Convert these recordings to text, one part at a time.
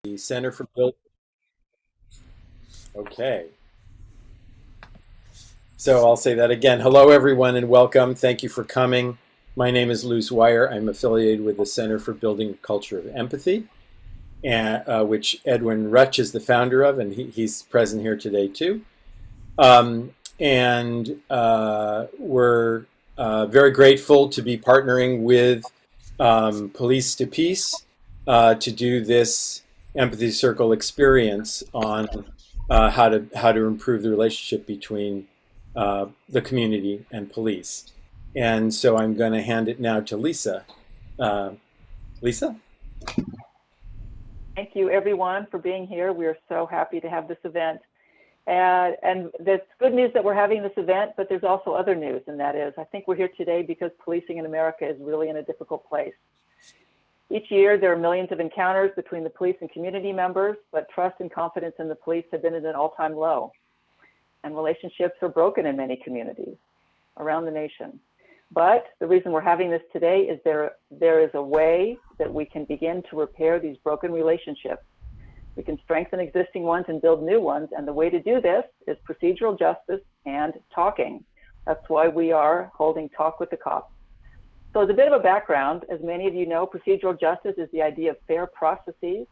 the Center for Build. Okay. So I'll say that again. Hello, everyone, and welcome. Thank you for coming. My name is Luz Wire. I'm affiliated with the Center for Building a Culture of Empathy, which Edwin Rutch is the founder of, and he's present here today too. We're very grateful to be partnering with Police to Peace to do this empathy circle experience on how to improve the relationship between the community and police. And so I'm going to hand it now to Lisa. Lisa? Thank you, everyone, for being here. We are so happy to have this event. And there's good news that we're having this event, but there's also other news, and that is, I think we're here today because policing in America is really in a difficult place. Each year, there are millions of encounters between the police and community members, but trust and confidence in the police have been at an all-time low. And relationships are broken in many communities around the nation. But the reason we're having this today is there is a way that we can begin to repair these broken relationships. We can strengthen existing ones and build new ones. And the way to do this is procedural justice and talking. That's why we are holding Talk with the Cops. So as a bit of a background, as many of you know, procedural justice is the idea of fair processes.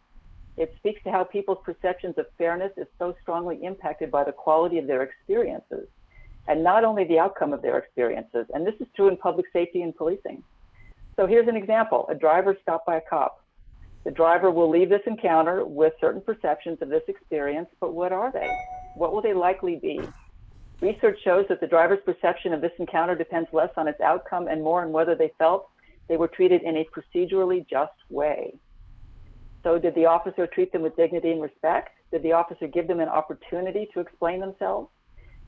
It speaks to how people's perceptions of fairness is so strongly impacted by the quality of their experiences, and not only the outcome of their experiences. And this is true in public safety and policing. So here's an example. A driver stopped by a cop. The driver will leave this encounter with certain perceptions of this experience, but what are they? What will they likely be? Research shows that the driver's perception of this encounter depends less on its outcome and more on whether they felt they were treated in a procedurally just way. So did the officer treat them with dignity and respect? Did the officer give them an opportunity to explain themselves?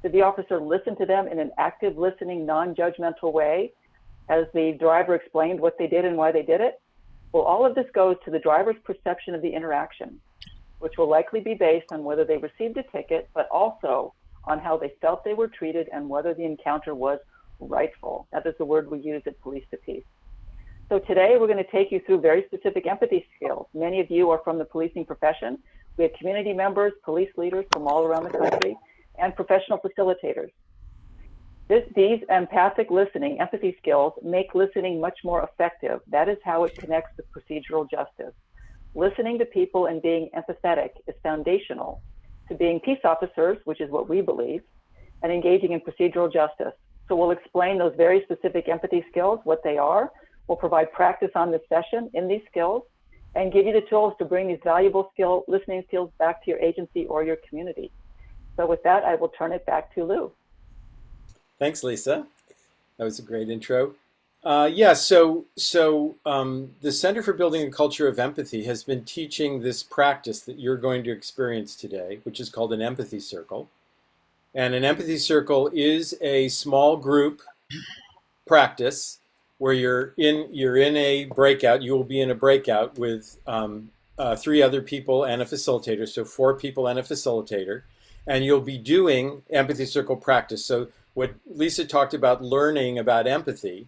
Did the officer listen to them in an active listening, non-judgmental way as the driver explained what they did and why they did it? Well, all of this goes to the driver's perception of the interaction, which will likely be based on whether they received a ticket, but also on how they felt they were treated and whether the encounter was rightful. That is the word we use at Police to Peace. So today we're going to take you through very specific empathy skills. Many of you are from the policing profession. We have community members, police leaders from all around the country, and professional facilitators. These empathic listening, empathy skills, make listening much more effective. That is how it connects with procedural justice. Listening to people and being empathetic is foundational to being peace officers, which is what we believe, and engaging in procedural justice. So we'll explain those very specific empathy skills, what they are. We'll provide practice on this session in these skills and give you the tools to bring these valuable listening skills back to your agency or your community. So with that, I will turn it back to Lou. Thanks, Lisa. That was a great intro. So the Center for Building a Culture of Empathy has been teaching this practice that you're going to experience today, which is called an empathy circle. And an empathy circle is a small group practice where you're in a breakout. You will be in a breakout with 3 other people and a facilitator, so 4 people and a facilitator, and you'll be doing empathy circle practice. So what Lisa talked about, learning about empathy,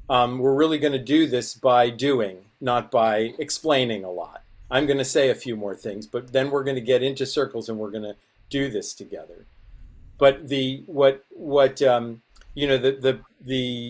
we're really going to do this by doing, not by explaining a lot. I'm going to say a few more things, but then we're going to get into circles and we're going to do this together. But the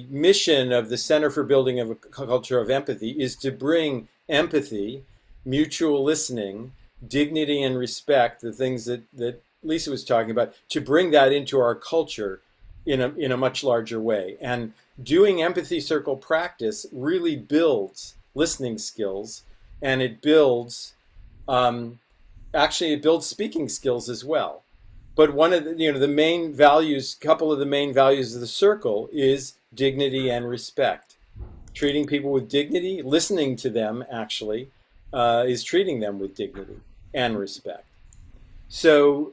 mission of the Center for Building a Culture of Empathy is to bring empathy, mutual listening, dignity and respect, the things that Lisa was talking about, to bring that into our culture in a much larger way. And doing empathy circle practice really builds listening skills, and it builds speaking skills as well. But one of the main values, couple of the main values of the circle is dignity and respect. Treating people with dignity, listening to them actually, is treating them with dignity and respect. So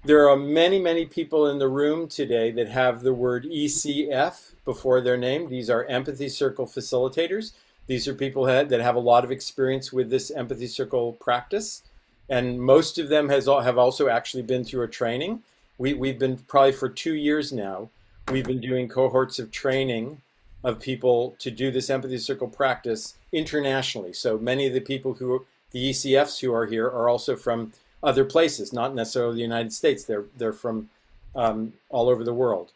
there are many, many people in the room today that have the word ECF before their name. These are empathy circle facilitators. These are people that have a lot of experience with this empathy circle practice. And most of them have also actually been through a training. We've been probably for 2 years now, we've been doing cohorts of training of people to do this empathy circle practice internationally. So many of the people who The ECFs who are here are also from other places, not necessarily the United States. They're from all over the world.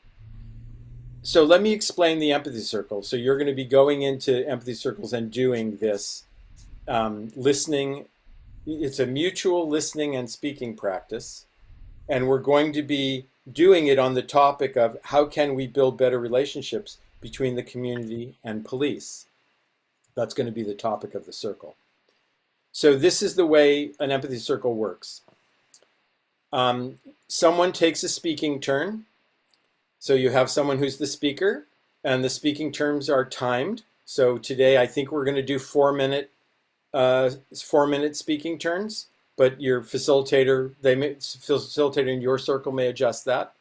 So let me explain the empathy circle. So you're going to be going into empathy circles and doing this listening. It's a mutual listening and speaking practice. And we're going to be doing it on the topic of how can we build better relationships between the community and police. That's going to be the topic of the circle. So this is the way an empathy circle works. Someone takes a speaking turn. So you have someone who's the speaker, and the speaking terms are timed. So today I think we're going to do 4-minute speaking turns, but your facilitator in your circle may adjust that.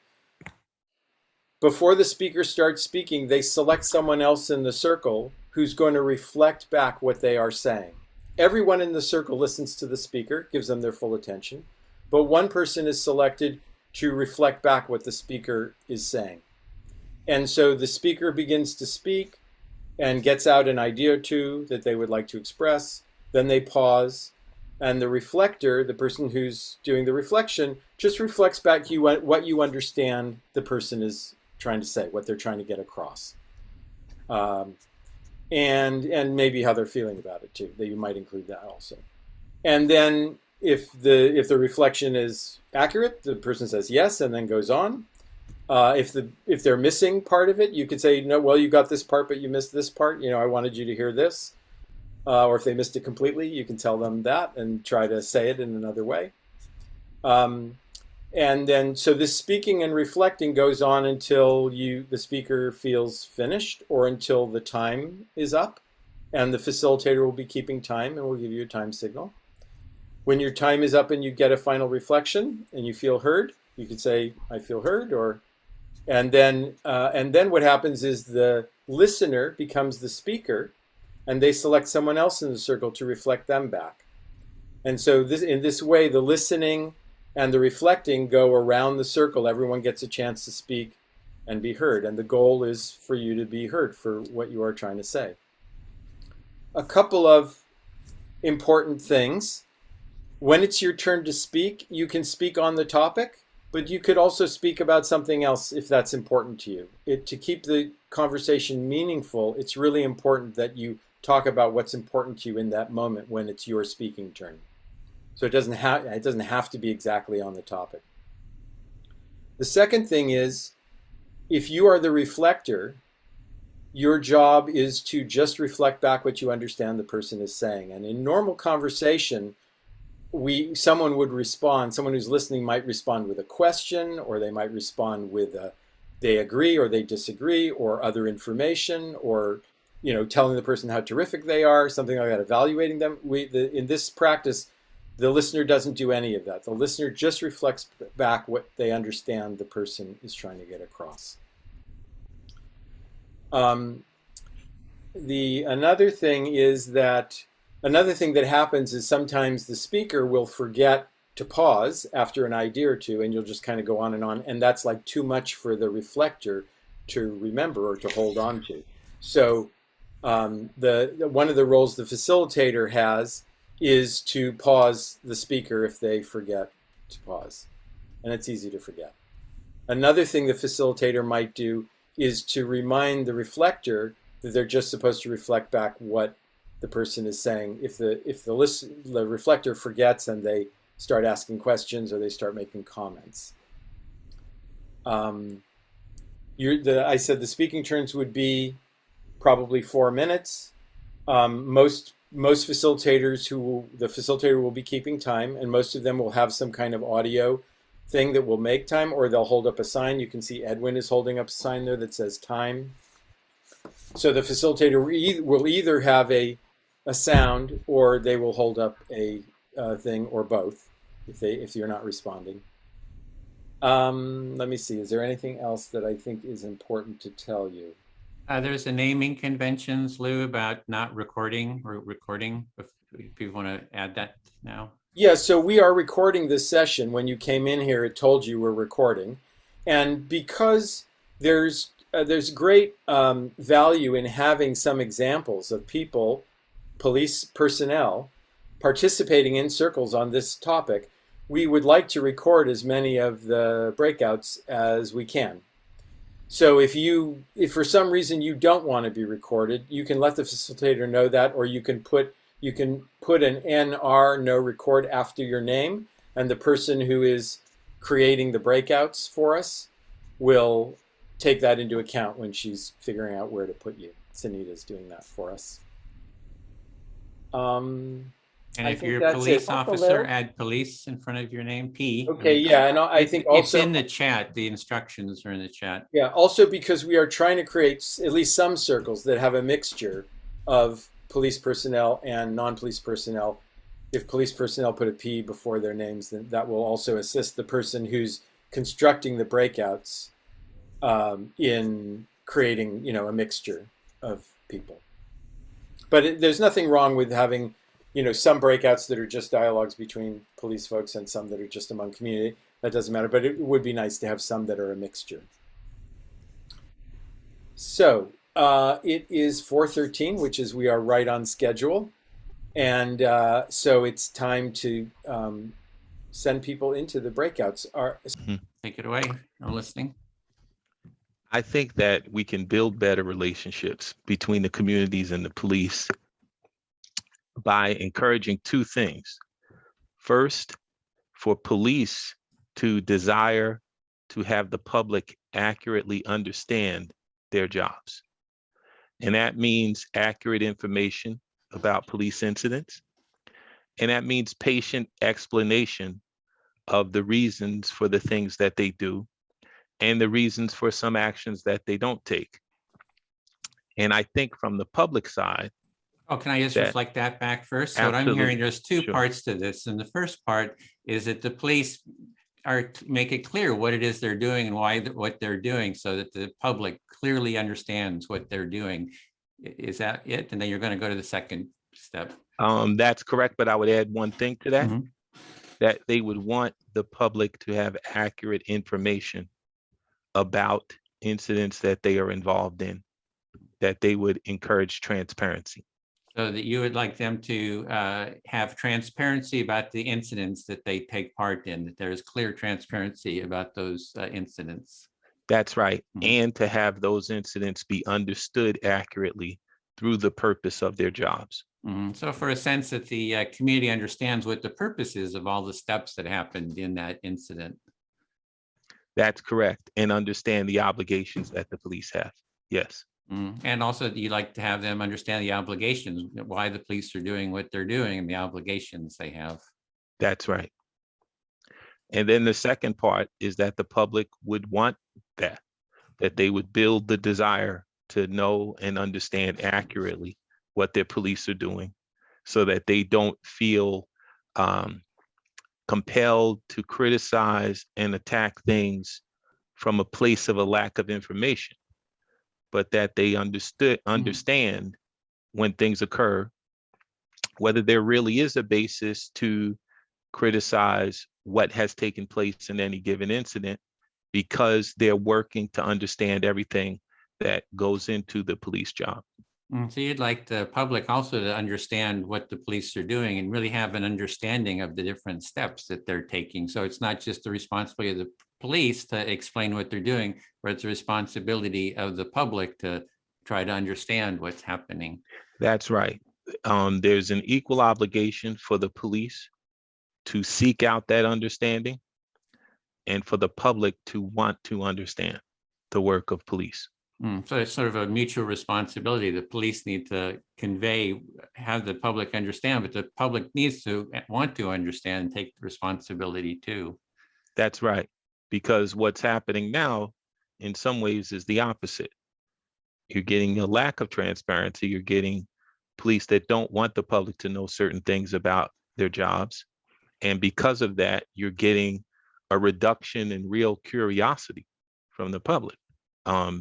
Before the speaker starts speaking, they select someone else in the circle who's going to reflect back what they are saying. Everyone in the circle listens to the speaker, gives them their full attention, but one person is selected to reflect back what the speaker is saying. And so the speaker begins to speak and gets out an idea or two that they would like to express. Then they pause, and the reflector, the person who's doing the reflection, just reflects back to you what you understand the person is trying to say, what they're trying to get across. And maybe how they're feeling about it too, that you might include that also. And then if the reflection is accurate, the person says yes and then goes on. If they're missing part of it, you could say, no, well, you got this part, but you missed this part. I wanted you to hear this. Or if they missed it completely, you can tell them that and try to say it in another way. And then, so this speaking and reflecting goes on until the speaker feels finished or until the time is up. And the facilitator will be keeping time and will give you a time signal. When your time is up and you get a final reflection and you feel heard, you could say, I feel heard, and then what happens is the listener becomes the speaker and they select someone else in the circle to reflect them back. And so in this way, the listening and the reflecting go around the circle. Everyone gets a chance to speak and be heard. And the goal is for you to be heard for what you are trying to say. A couple of important things. When it's your turn to speak, you can speak on the topic, but you could also speak about something else if that's important to you. To keep the conversation meaningful, it's really important that you talk about what's important to you in that moment when it's your speaking turn. So it doesn't have to be exactly on the topic. The second thing is, if you are the reflector, your job is to just reflect back what you understand the person is saying. And in normal conversation, someone would respond, someone who's listening might respond with a question, or they might respond with they agree or they disagree, or other information, or telling the person how terrific they are, something like that, evaluating them. In this practice, the listener doesn't do any of that. The listener just reflects back what they understand the person is trying to get across. Another thing that happens is sometimes the speaker will forget to pause after an idea or two, and you'll just kind of go on, and that's like too much for the reflector to remember or to hold on to. So one of the roles the facilitator has is to pause the speaker if they forget to pause, and it's easy to forget. Another thing the facilitator might do is to remind the reflector that they're just supposed to reflect back what the person is saying. If the reflector forgets and they start asking questions or they start making comments. I said the speaking turns would be probably 4 minutes. Most facilitators the facilitator will be keeping time, and most of them will have some kind of audio thing that will make time, or they'll hold up a sign. You can see Edwin is holding up a sign there that says time. So the facilitator will either have a sound, or they will hold up a thing, or both, if you're not responding. Let me see. Is there anything else that I think is important to tell you? There's a naming conventions, Lou, about not recording or recording. If people want to add that now. Yeah, so we are recording this session. When you came in here, it told you we're recording. And because there's great value in having some examples of people, police personnel, participating in circles on this topic, we would like to record as many of the breakouts as we can. So if for some reason you don't want to be recorded, you can let the facilitator know that, or you can put an NR, no record, after your name, and the person who is creating the breakouts for us will take that into account when she's figuring out where to put you. Sanita's doing that for us. And I if think you're a that's police it. officer, add police in front of your name, P. Okay, yeah, and I think It's also in the chat. The instructions are in the chat. yeah, also because we are trying to create at least some circles that have a mixture of police personnel and non-police personnel. If police personnel put a P before their names, then that will also assist the person who's constructing the breakouts in creating, a mixture of people. But there's nothing wrong with having, some breakouts that are just dialogues between police folks and some that are just among community. That doesn't matter, but it would be nice to have some that are a mixture. So it is 4:13, which is we are right on schedule. And so it's time to send people into the breakouts. Take it away. I'm listening. I think that we can build better relationships between the communities and the police by encouraging two things. First, for police to desire to have the public accurately understand their jobs. And that means accurate information about police incidents. And that means patient explanation of the reasons for the things that they do and the reasons for some actions that they don't take. And I think from the public side, Oh, can I just reflect that back first? So what I'm hearing, there's two parts to this. And the first part is that the police are make it clear what it is they're doing and why what they're doing so that the public clearly understands what they're doing. Is that it? And then you're going to go to the second step. That's correct, but I would add one thing to that, that they would want the public to have accurate information about incidents that they are involved in, that they would encourage transparency. So that you would like them to have transparency about the incidents that they take part in, that there's clear transparency about those incidents. That's right. And to have those incidents be understood accurately through the purpose of their jobs. So for a sense that the community understands what the purpose is of all the steps that happened in that incident. That's correct. And understand the obligations that the police have. Yes. And also you like to have them understand the obligations, why the police are doing what they're doing and the obligations they have. That's right. And then the second part is that the public would want that they would build the desire to know and understand accurately what their police are doing so that they don't feel compelled to criticize and attack things from a place of a lack of information, but that they understand when things occur, whether there really is a basis to criticize what has taken place in any given incident, because they're working to understand everything that goes into the police job. So you'd like the public also to understand what the police are doing and really have an understanding of the different steps that they're taking. So it's not just the responsibility of the police to explain what they're doing, but it's the responsibility of the public to try to understand what's happening. That's right. There's an equal obligation for the police to seek out that understanding and for the public to want to understand the work of police. So it's sort of a mutual responsibility. The police need to convey, have the public understand, but the public needs to want to understand and take the responsibility too. That's right. Because what's happening now in some ways is the opposite. You're getting a lack of transparency. You're getting police that don't want the public to know certain things about their jobs. And because of that, you're getting a reduction in real curiosity from the public.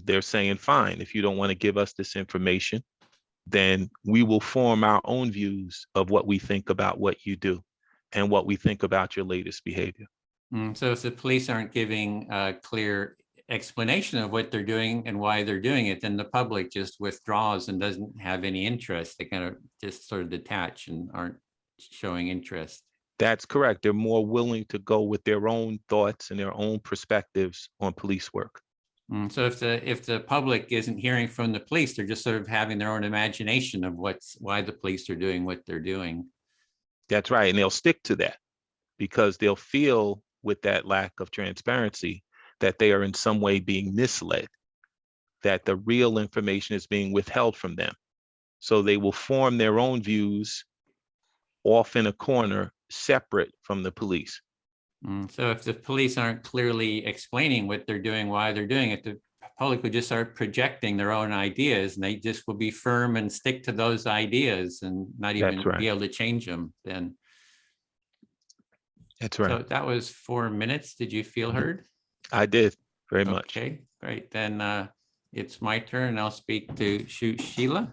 They're saying, fine, if you don't want to give us this information, then we will form our own views of what we think about what you do and what we think about your latest behavior. So if the police aren't giving a clear explanation of what they're doing and why they're doing it, then the public just withdraws and doesn't have any interest. They kind of just sort of detach and aren't showing interest. That's correct. They're more willing to go with their own thoughts and their own perspectives on police work. So if the public isn't hearing from the police, they're just sort of having their own imagination of why the police are doing what they're doing. That's right. And they'll stick to that because they'll feel with that lack of transparency that they are in some way being misled, that the real information is being withheld from them. So they will form their own views off in a corner, separate from the police. So if the police aren't clearly explaining what they're doing, why they're doing it, the public would just start projecting their own ideas, and they just will be firm and stick to those ideas and not even be able to change them then. That's right. So that was 4 minutes. Did you feel heard? I did, very much. Okay, great. Then it's my turn. I'll speak to Sheila.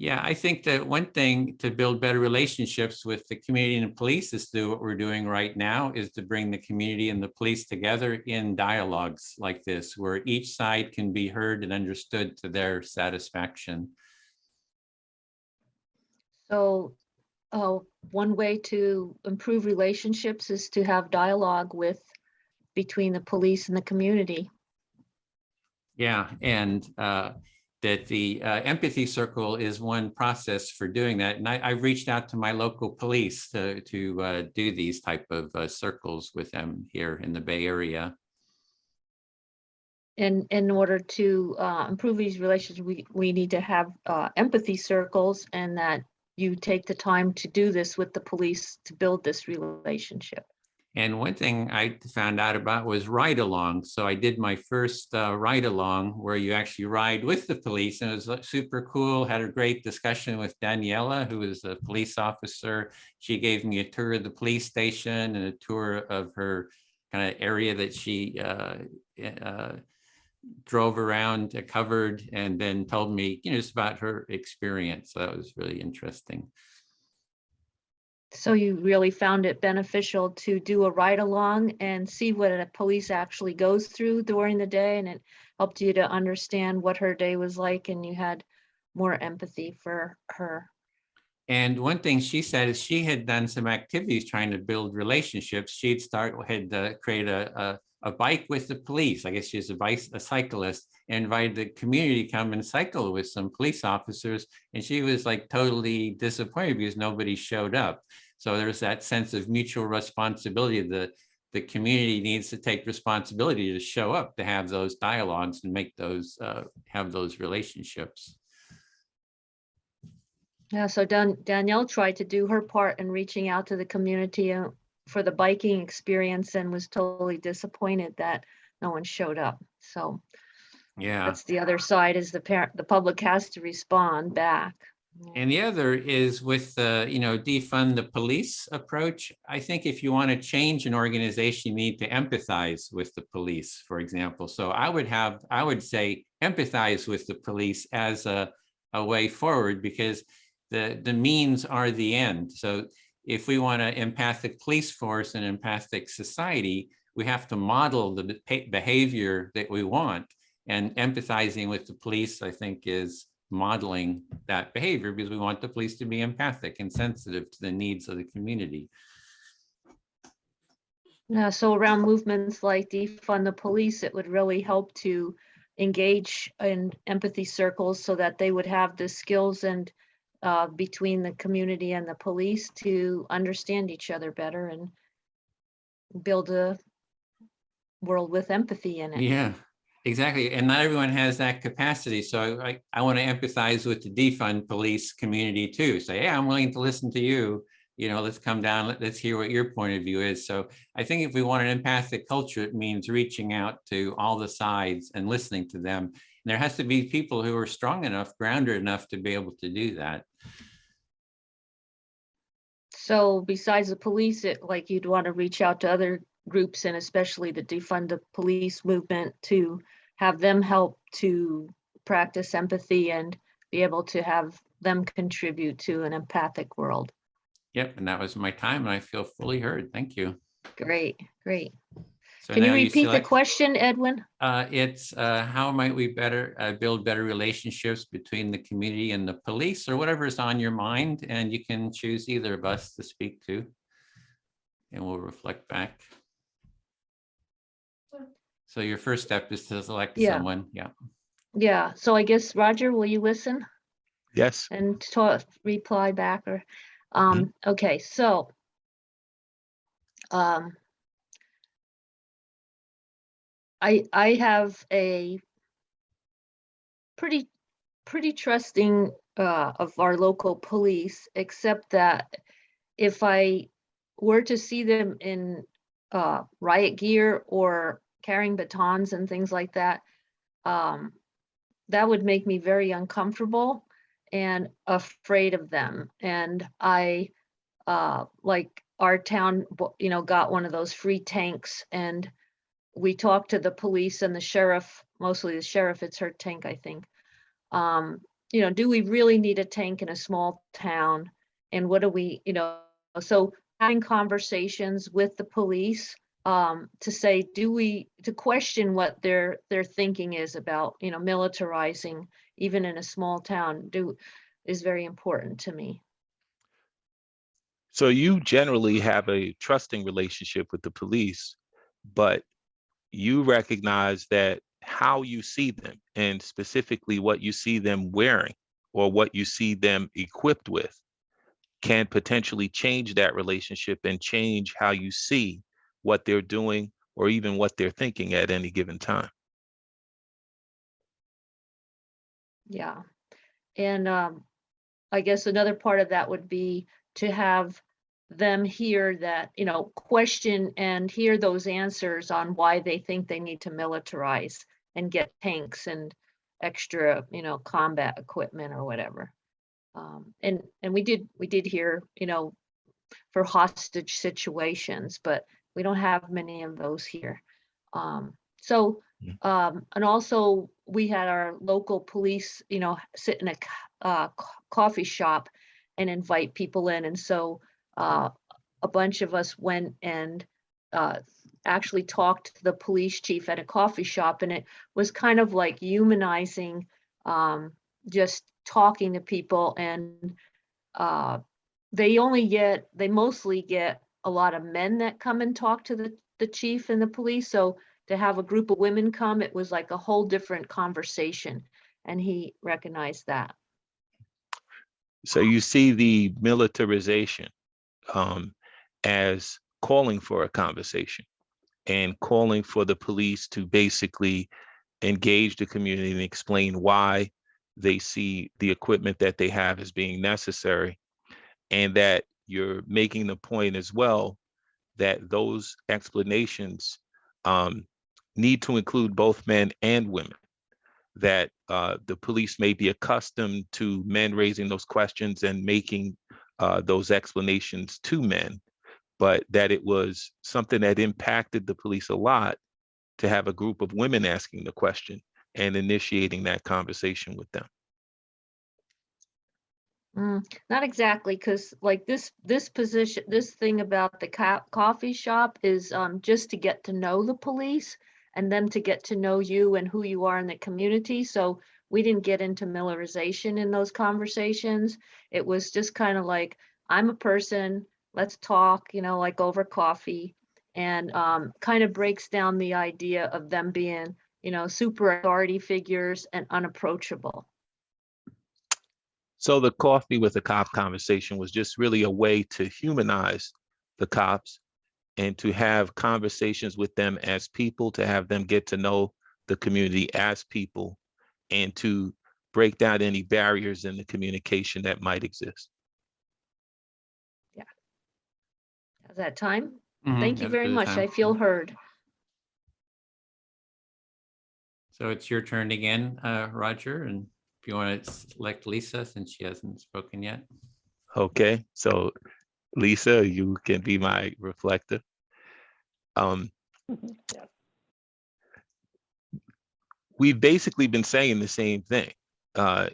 Yeah, I think that one thing to build better relationships with the community and the police is to do what we're doing right now, is to bring the community and the police together in dialogues like this, where each side can be heard and understood to their satisfaction. So one way to improve relationships is to have dialogue between the police and the community. Yeah, and that the empathy circle is one process for doing that. And I've reached out to my local police to do these type of circles with them here in the Bay Area. And in order to improve these relationships, we need to have empathy circles, and that you take the time to do this with the police to build this relationship. And one thing I found out about was ride-along. So I did my first ride-along where you actually ride with the police, and it was super cool. Had a great discussion with Daniela, who is a police officer. She gave me a tour of the police station and a tour of her kind of area that she drove around, covered, and then told me, just about her experience. So that was really interesting. So you really found it beneficial to do a ride along and see what a police actually goes through during the day, and it helped you to understand what her day was like, and you had more empathy for her. And one thing she said is she had done some activities trying to build relationships. She'd create a bike with the police. I guess she's a cyclist, and invited the community to come and cycle with some police officers. And she was like totally disappointed because nobody showed up. So there's that sense of mutual responsibility. The community needs to take responsibility to show up, to have those dialogues and make those, have those relationships. Yeah, so Danielle tried to do her part in reaching out to the community for the biking experience, and was totally disappointed that no one showed up. So yeah, that's the other side, is the public has to respond back. And the other is with the, defund the police approach. I think if you want to change an organization, you need to empathize with the police, for example. So I would say empathize with the police as a way forward, because the means are the end. So if we want an empathic police force and empathic society, we have to model the behavior that we want. And empathizing with the police, I think, is modeling that behavior, because we want the police to be empathic and sensitive to the needs of the community. Yeah, so around movements like defund the police, it would really help to engage in empathy circles so that they would have the skills and between the community and the police to understand each other better and build a world with empathy in it. Yeah, exactly. And not everyone has that capacity. So I want to empathize with the defund police community too. Say, yeah, I'm willing to listen to you. Let's come down, let's hear what your point of view is. So I think if we want an empathic culture, it means reaching out to all the sides and listening to them. And there has to be people who are strong enough, grounded enough to be able to do that. So besides the police, you'd want to reach out to other groups, and especially the defund the police movement, to have them help to practice empathy and be able to have them contribute to an empathic world. Yep, and that was my time, and I feel fully heard. Thank you. Great. So Can you now repeat the select, question, Edwin? it's how might we better build better relationships between the community and the police, or whatever is on your mind, and you can choose either of us to speak to, and we'll reflect back. So your first step is to select someone. Yeah. Yeah. So I guess, Roger, will you listen? Yes. And reply back, or okay, so I have a pretty trusting of our local police, except that if I were to see them in riot gear or carrying batons and things like that, that would make me very uncomfortable and afraid of them. And I like our town, got one of those free tanks, and we talked to the police and the sheriff, mostly the sheriff. It's her tank, I think. Do we really need a tank in a small town? And what do we, so having conversations with the police to say, to question what their thinking is about, militarizing even in a small town is very important to me. So you generally have a trusting relationship with the police, but you recognize that how you see them, and specifically what you see them wearing or what you see them equipped with, can potentially change that relationship and change how you see what they're doing or even what they're thinking at any given time. Yeah. And I guess another part of that would be to have them hear that, question and hear those answers on why they think they need to militarize and get tanks and extra, combat equipment or whatever. And we did hear, for hostage situations, but we don't have many of those here. And also we had our local police, sit in a coffee shop and invite people in. And so a bunch of us went and actually talked to the police chief at a coffee shop, and it was kind of like humanizing, just talking to people. And they mostly get a lot of men that come and talk to the chief and the police. So to have a group of women come, it was like a whole different conversation, and he recognized that. So you see the militarization as calling for a conversation and calling for the police to basically engage the community and explain why they see the equipment that they have as being necessary, and that you're making the point as well that those explanations need to include both men and women, that the police may be accustomed to men raising those questions and making those explanations to men, but that it was something that impacted the police a lot to have a group of women asking the question and initiating that conversation with them. Not exactly, because like this thing about the coffee shop is just to get to know the police and them to get to know you and who you are in the community. So we didn't get into militarization in those conversations. It was just kind of like, I'm a person, let's talk, like over coffee, and kind of breaks down the idea of them being, super authority figures and unapproachable. So the coffee with the cop conversation was just really a way to humanize the cops and to have conversations with them as people, to have them get to know the community as people, and to break down any barriers in the communication that might exist. Yeah. Is that time? Mm-hmm. Thank you very much. I feel heard. So it's your turn again, Roger, and if you want to select Lisa, since she hasn't spoken yet. Okay, so Lisa, you can be my reflector. Yes. We've basically been saying the same thing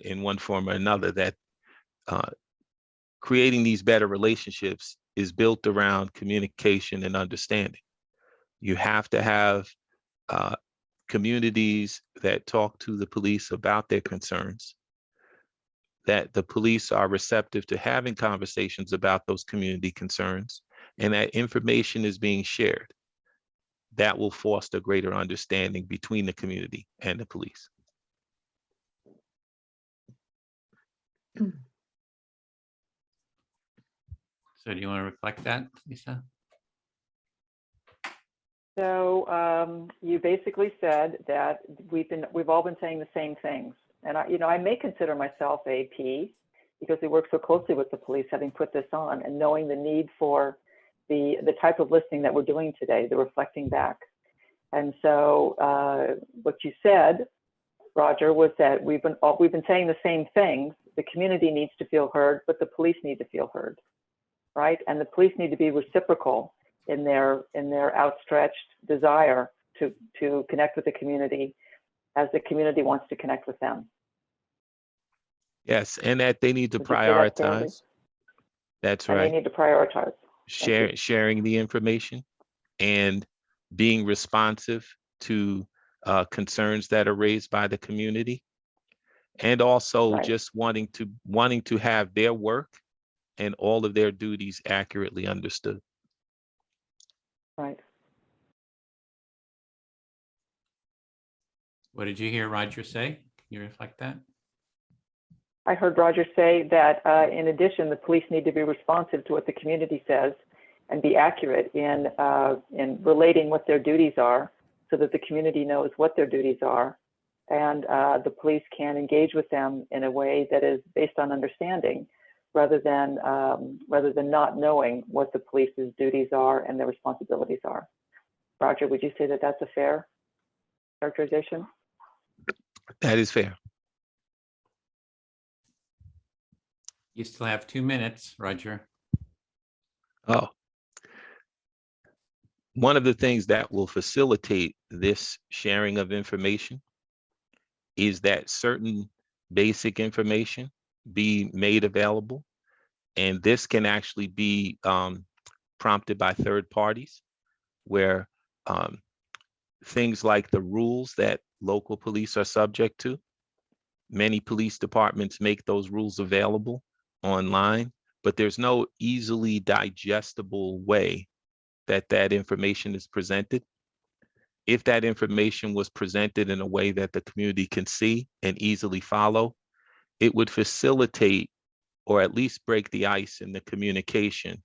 in one form or another, that creating these better relationships is built around communication and understanding. You have to have communities that talk to the police about their concerns, that the police are receptive to having conversations about those community concerns, and that information is being shared. That will foster greater understanding between the community and the police. So do you want to reflect that, Lisa? So you basically said that we've all been saying the same things, and I may consider myself a P because we work so closely with the police, having put this on and knowing the need for the type of listening that we're doing today, the reflecting back. And so what you said, Roger, was that we've been saying the same things. The community needs to feel heard, but the police need to feel heard, right? And the police need to be reciprocal in their outstretched desire to connect with the community as the community wants to connect with them. Yes, and that they need to prioritize. That's right. And they need to prioritize. Sharing the information and being responsive to concerns that are raised by the community, and also just wanting to have their work and all of their duties accurately understood. Right. What did you hear Roger say? Can you reflect that? I heard Roger say that in addition, the police need to be responsive to what the community says and be accurate in relating what their duties are so that the community knows what their duties are, and the police can engage with them in a way that is based on understanding rather than not knowing what the police's duties are and their responsibilities are. Roger, would you say that that's a fair characterization? That is fair. You still have 2 minutes, Roger. Oh. One of the things that will facilitate this sharing of information is that certain basic information be made available. And this can actually be prompted by third parties, where things like the rules that local police are subject to, many police departments make those rules available online, but there's no easily digestible way that information is presented. If that information was presented in a way that the community can see and easily follow, it would facilitate or at least break the ice in the communication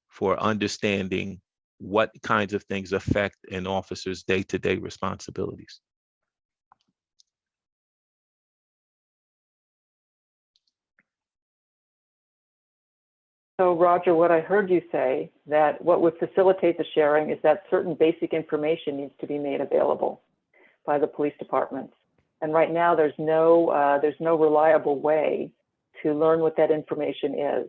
for understanding what kinds of things affect an officer's day-to-day responsibilities. So Roger, what I heard you say, that what would facilitate the sharing is that certain basic information needs to be made available by the police departments. And right now there's no reliable way to learn what that information is.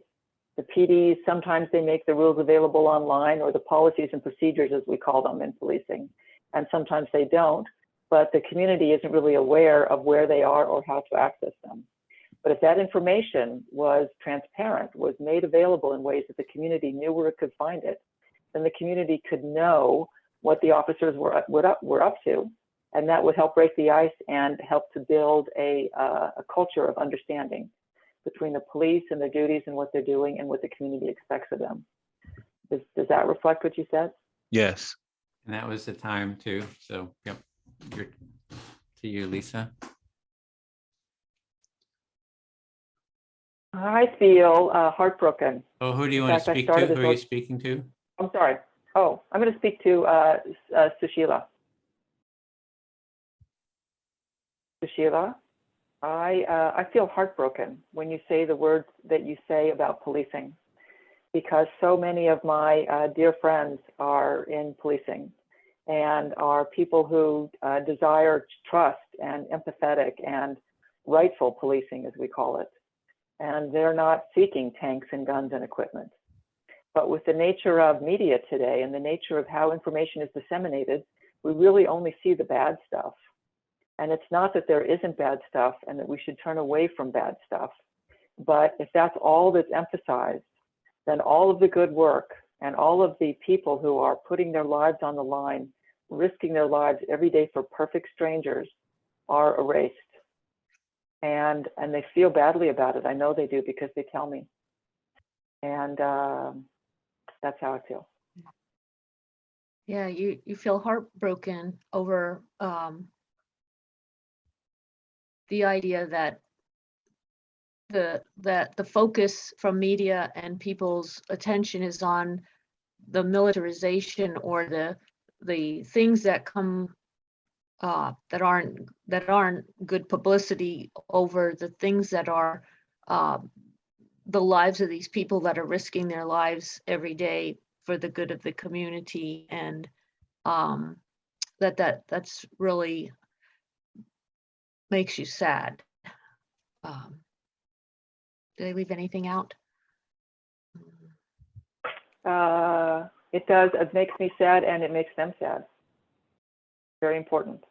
The PDs, sometimes they make the rules available online, or the policies and procedures as we call them in policing, and sometimes they don't, but the community isn't really aware of where they are or how to access them. But if that information was transparent, was made available in ways that the community knew where it could find it, then the community could know what the officers were up to, and that would help break the ice and help to build a culture of understanding between the police and their duties and what they're doing and what the community expects of them. Does that reflect what you said? Yes. And that was the time too. So, yep, to you, Lisa. I feel heartbroken. Oh, who do you want to speak to? Who are you speaking to? I'm sorry. Oh, I'm going to speak to Sushila. Sushila, I feel heartbroken when you say the words that you say about policing, because so many of my dear friends are in policing and are people who desire trust and empathetic and rightful policing, as we call it. And they're not seeking tanks and guns and equipment. But with the nature of media today and the nature of how information is disseminated, we really only see the bad stuff. And it's not that there isn't bad stuff and that we should turn away from bad stuff. But if that's all that's emphasized, then all of the good work And all of the people who are putting their lives on the line, risking their lives every day for perfect strangers, are erased. And they feel badly about it. I know they do because they tell me. And that's how I feel. Yeah, you feel heartbroken over the idea that the focus from media and people's attention is on the militarization or the things that come that aren't good publicity over the things that are the lives of these people that are risking their lives every day for the good of the community, and that's really makes you sad. Did I leave anything out? It does. It makes me sad, and it makes them sad. Very important.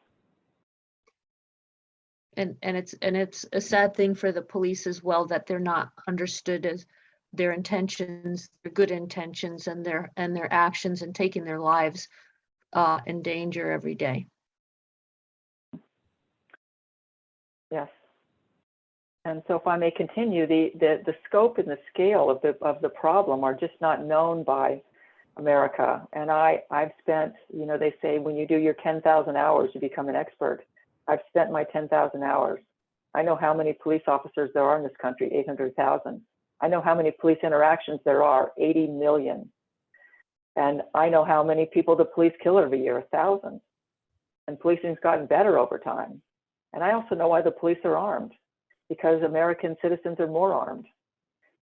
And it's a sad thing for the police as well, that they're not understood as their intentions, their good intentions, and their actions, and taking their lives in danger every day. Yes. And so, if I may continue, the scope and the scale of the problem are just not known by America. And I've spent, they say when you do your 10,000 hours, you become an expert. I've spent my 10,000 hours. I know how many police officers there are in this country, 800,000. I know how many police interactions there are, 80 million. And I know how many people the police kill every year, 1,000. And policing's gotten better over time. And I also know why the police are armed, because American citizens are more armed.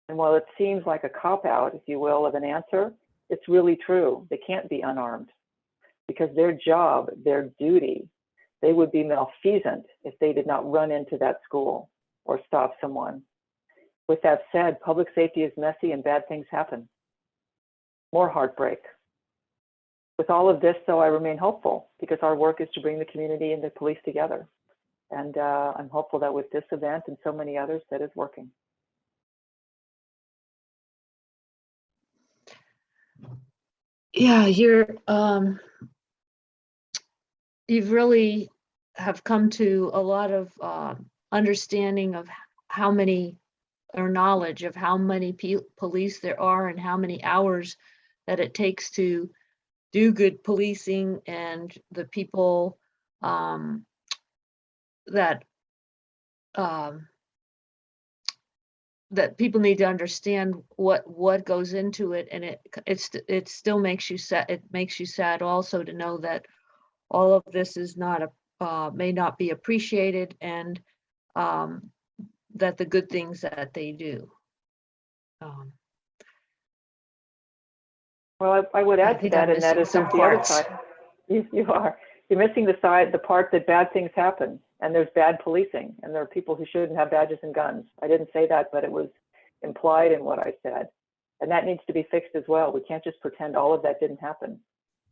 And while it seems like a cop-out, if you will, of an answer, it's really true. They can't be unarmed, because their job, their duty, they would be malfeasant if they did not run into that school or stop someone. With that said, public safety is messy and bad things happen. More heartbreak. With all of this, though, I remain hopeful, because our work is to bring the community and the police together. And I'm hopeful that with this event and so many others, that is working. Yeah, you've really have come to a lot of understanding of how many, or knowledge of how many police there are, and how many hours that it takes to do good policing, and the people that that people need to understand what goes into it. And it still makes you sad. It makes you sad also to know that all of this is not may not be appreciated, and that the good things that they do. Well, I would add to that, and that is some the other parts. side. You are. You're missing the part that bad things happen, and there's bad policing, and there are people who shouldn't have badges and guns. I didn't say that, but it was implied in what I said, and that needs to be fixed as well. We can't just pretend all of that didn't happen,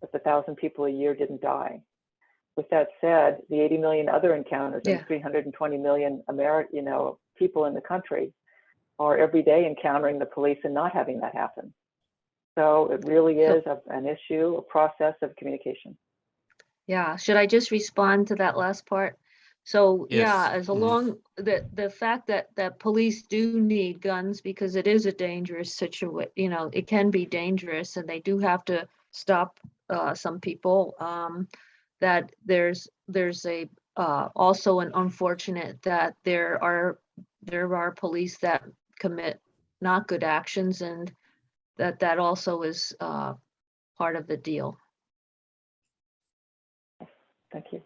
that the 1,000 people a year didn't die. With that said, the 80 million other encounters and 320 million people in the country are every day encountering the police and not having that happen. So it really is an issue, a process of communication. Yeah, should I just respond to that last part? So Yes. yeah, as along the fact that police do need guns, because it is a dangerous situation, it can be dangerous, and they do have to stop some people. That there's a also an unfortunate that there are police that commit not good actions, and that also is part of the deal. Thank you.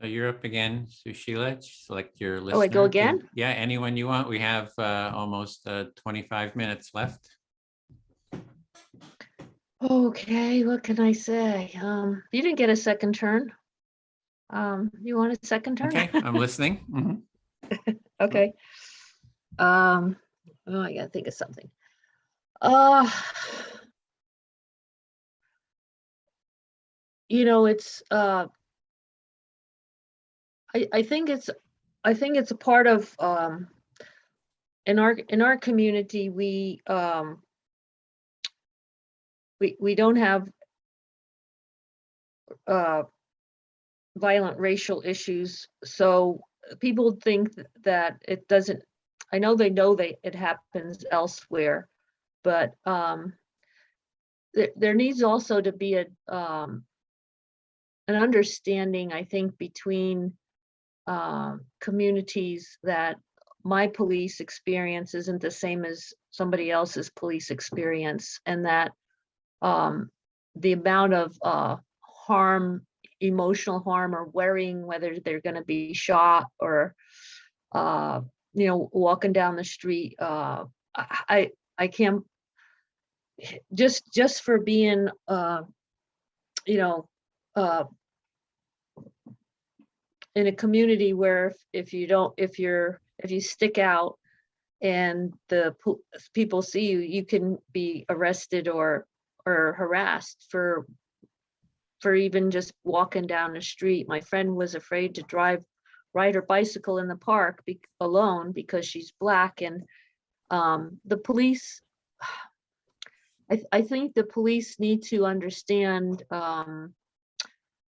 So you're up again, Sushila. Select your listener. Oh, I go again? Yeah, anyone you want. We have almost 25 minutes left. Okay, what can I say? You didn't get a second turn. You want a second turn? Okay, I'm listening. Mm-hmm. Okay. I gotta think of something. It's I think it's a part of in our community, we don't have violent racial issues, so people think that it doesn't. I know they it happens elsewhere, but there needs also to be an understanding, I think, between communities, that my police experience isn't the same as somebody else's police experience, and that the amount of harm, emotional harm, or worrying whether they're going to be shot or walking down the street, I can't, just for being you know uh in a community where if you stick out and people see you, you can be arrested or harassed for even just walking down the street. My friend was afraid to ride her bicycle in the park alone because she's Black, and the police, I think the police need to understand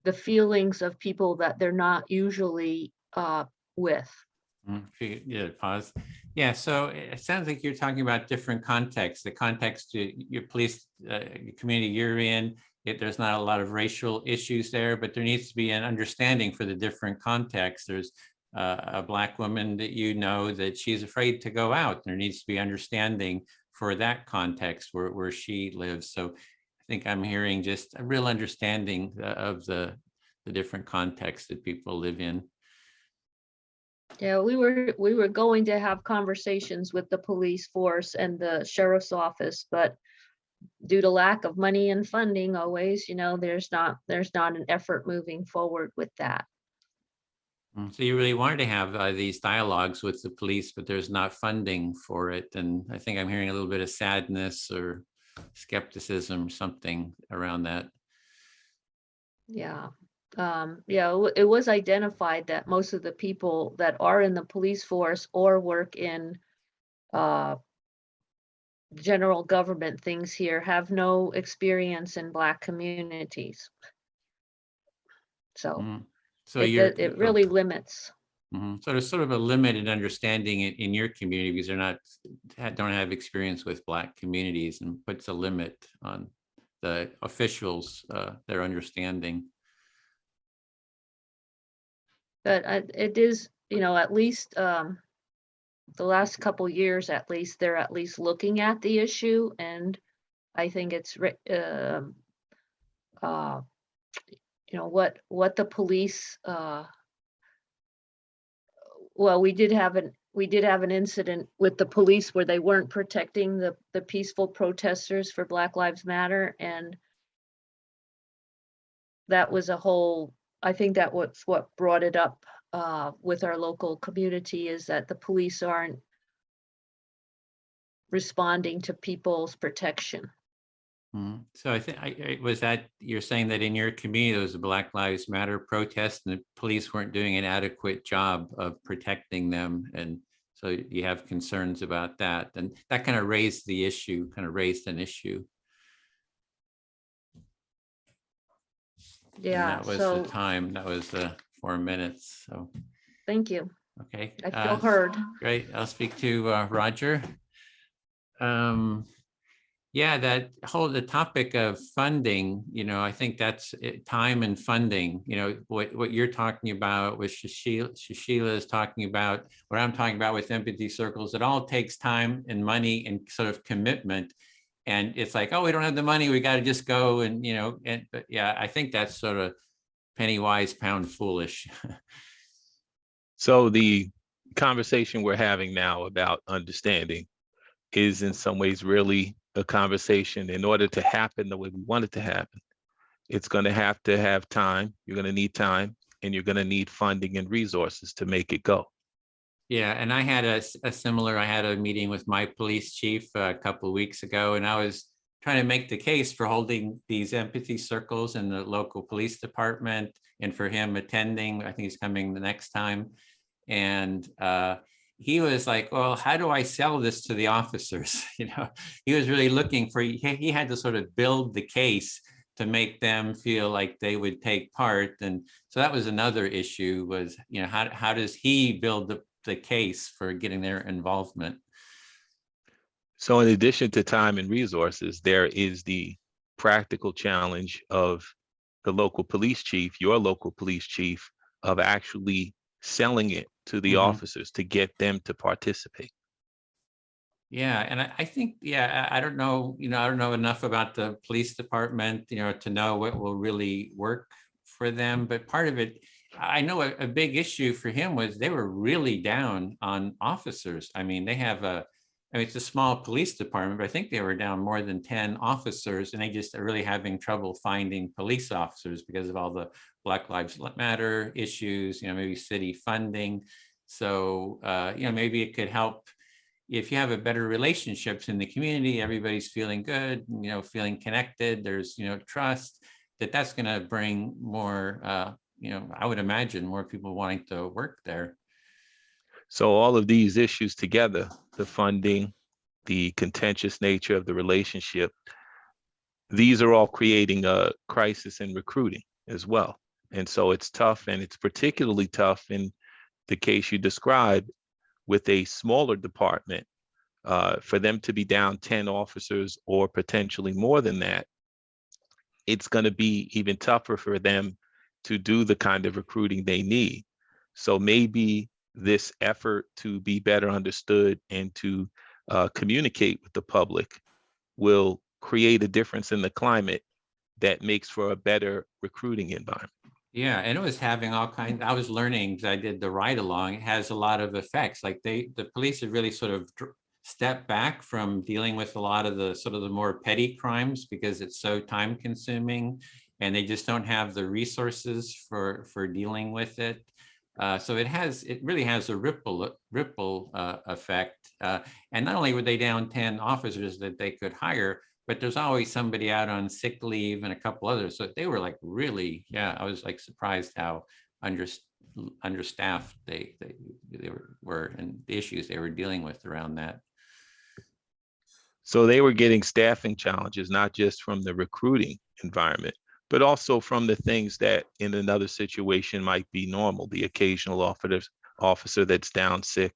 the feelings of people that they're not usually with. Yeah, pause. Yeah, so it sounds like you're talking about different contexts. The context your police community you're in, there's not a lot of racial issues there, but there needs to be an understanding for the different contexts. There's a Black woman that that she's afraid to go out. There needs to be understanding for that context where she lives. So I think I'm hearing just a real understanding of the different contexts that people live in. Yeah, we were going to have conversations with the police force and the sheriff's office, but due to lack of money and funding, always, there's not an effort moving forward with that. So you really wanted to have these dialogues with the police, but there's not funding for it. And I think I'm hearing a little bit of sadness or skepticism, something around that. Yeah. It was identified that most of the people that are in the police force or work in general government things here have no experience in Black communities. So, so it really limits. So there's sort of a limited understanding in your community because don't have experience with Black communities, and puts a limit on the officials, their understanding. But it is, at least the last couple years, at least they're at least looking at the issue, and I think it's what the police. Well, we did have an incident with the police where they weren't protecting the peaceful protesters for Black Lives Matter, and that was I think that was what brought it up with our local community, is that the police aren't responding to people's protection. So I think was that you're saying that in your community there was a Black Lives Matter protest and the police weren't doing an adequate job of protecting them, and so you have concerns about that, and that kind of raised an issue. Yeah, and that was the time. That was 4 minutes. So thank you. Okay, I feel heard. Great. I'll speak to Roger. Yeah, the topic of funding, I think that's time and funding. What you're talking about, what Shashila is talking about, what I'm talking about with empathy circles, it all takes time and money and sort of commitment. And it's like, oh, we don't have the money, we got to just go and, but yeah, I think that's sort of penny wise, pound foolish. So the conversation we're having now about understanding is in some ways really a conversation. In order to happen the way we want it to happen, it's going to have time. You're going to need time, and you're going to need funding and resources to make it go. Yeah, and I had I had a meeting with my police chief a couple of weeks ago, and I was trying to make the case for holding these empathy circles in the local police department, and for him attending. I think he's coming the next time. And he was like, well, how do I sell this to the officers? He was really looking for, he had to sort of build the case to make them feel like they would take part. And so that was another issue was, how does he build the case for getting their involvement? So in addition to time and resources, there is the practical challenge of the local police chief, your local police chief, of actually selling it to the officers to get them to participate. Yeah, and I think, I don't know, I don't know enough about the police department, to know what will really work for them. But part of it, I know a big issue for him was they were really down on officers. I mean, it's a small police department, but I think they were down more than 10 officers, and they just are really having trouble finding police officers because of all the Black Lives Matter issues, maybe city funding. So, maybe it could help if you have a better relationships in the community, everybody's feeling good, feeling connected, there's, trust, that's going to bring more, I would imagine more people wanting to work there. So all of these issues together, the funding, the contentious nature of the relationship, these are all creating a crisis in recruiting as well. And so it's tough, and it's particularly tough in the case you described with a smaller department, for them to be down 10 officers or potentially more than that. It's going to be even tougher for them to do the kind of recruiting they need. So maybe this effort to be better understood and to communicate with the public will create a difference in the climate that makes for a better recruiting environment. Yeah, and it was having all kinds, I was learning because I did the ride along, it has a lot of effects. Like the police have really sort of stepped back from dealing with a lot of the sort of the more petty crimes because it's so time consuming and they just don't have the resources for dealing with it. So it really has a ripple effect. And not only were they down 10 officers that they could hire, but there's always somebody out on sick leave and a couple others. So they were like really, I was like surprised how understaffed they were and the issues they were dealing with around that. So they were getting staffing challenges, not just from the recruiting environment, but also from the things that in another situation might be normal, the occasional officer that's down sick,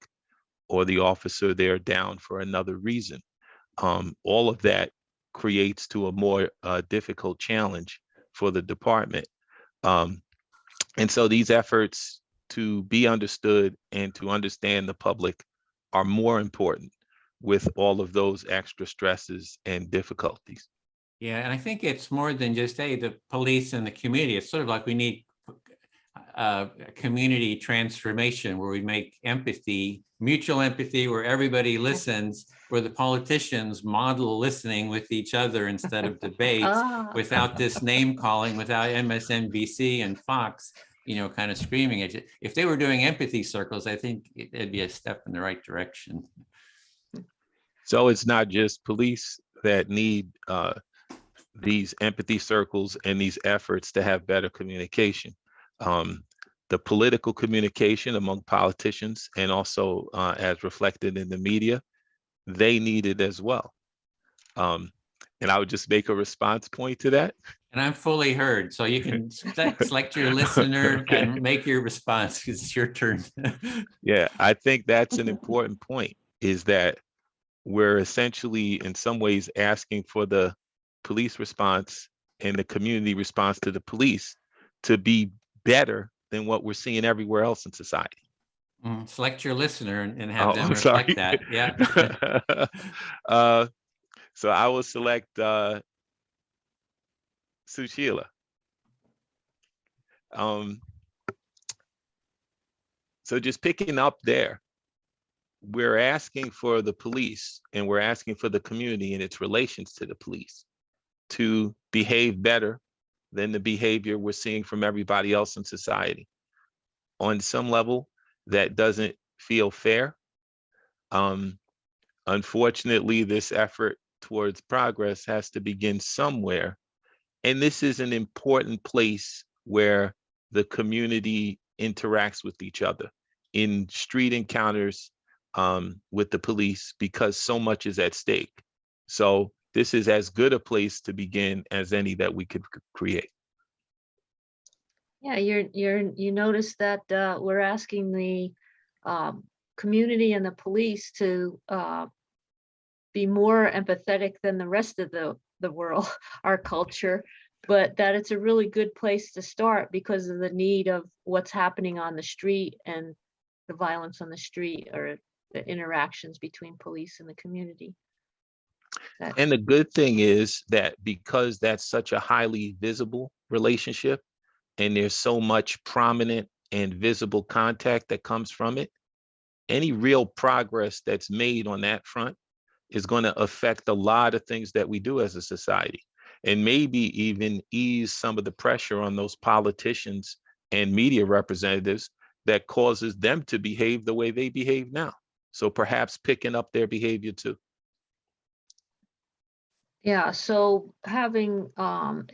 or the officer they're down for another reason. All of that creates to a more difficult challenge for the department. And so these efforts to be understood and to understand the public are more important with all of those extra stresses and difficulties. Yeah, and I think it's more than just, hey, the police and the community. It's sort of like we need a community transformation where we make empathy, mutual empathy, where everybody listens, where the politicians model listening with each other instead of debates, without this name calling, without MSNBC and Fox, kind of screaming at you. If they were doing empathy circles, I think it'd be a step in the right direction. So it's not just police that need these empathy circles and these efforts to have better communication. The political communication among politicians and also as reflected in the media, they need it as well. And I would just make a response point to that. And I'm fully heard. So you can select your listener okay. and make your response because it's your turn. Yeah, I think that's an important point, is that we're essentially in some ways asking for the police response and the community response to the police to be better than what we're seeing everywhere else in society. Select your listener and have them reflect that. Yeah. So I will select Sushila. So just picking up there, we're asking for the police and we're asking for the community and its relations to the police to behave better than the behavior we're seeing from everybody else in society. On some level, that doesn't feel fair. Unfortunately, this effort towards progress has to begin somewhere. And this is an important place where the community interacts with each other in street encounters with the police because so much is at stake. So this is as good a place to begin as any that we could create. Yeah, you notice that we're asking the community and the police to be more empathetic than the rest of the world, our culture, but that it's a really good place to start because of the need of what's happening on the street and the violence on the street or the interactions between police and the community. And the good thing is that because that's such a highly visible relationship and there's so much prominent and visible contact that comes from it, any real progress that's made on that front is going to affect a lot of things that we do as a society, and maybe even ease some of the pressure on those politicians and media representatives that causes them to behave the way they behave now. So perhaps picking up their behavior too. Yeah, so having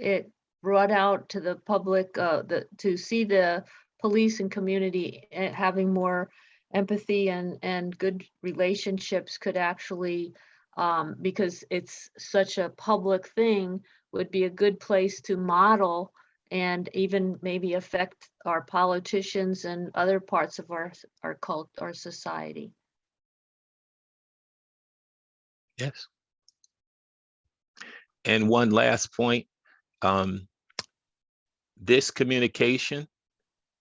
it brought out to the public, to see the police and community having more empathy and good relationships could actually, because it's such a public thing, would be a good place to model and even maybe affect our politicians and other parts of our society. Yes. And one last point, this communication,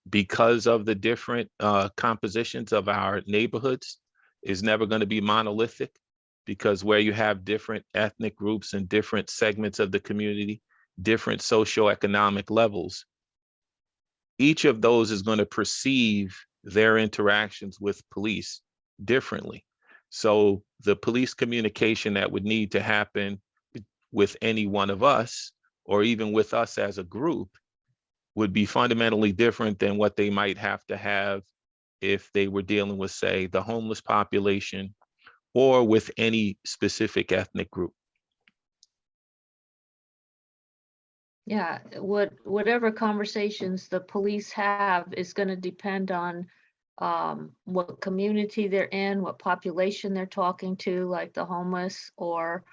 because of the different compositions of our neighborhoods, is never going to be monolithic, because where you have different ethnic groups and different segments of the community, different socioeconomic levels, each of those is going to perceive their interactions with police differently. So the police communication that would need to happen with any one of us, or even with us as a group, would be fundamentally different than what they might have to have if they were dealing with, say, the homeless population or with any specific ethnic group. Yeah, whatever conversations the police have is going to depend on what community they're in, what population they're talking to, like the homeless, or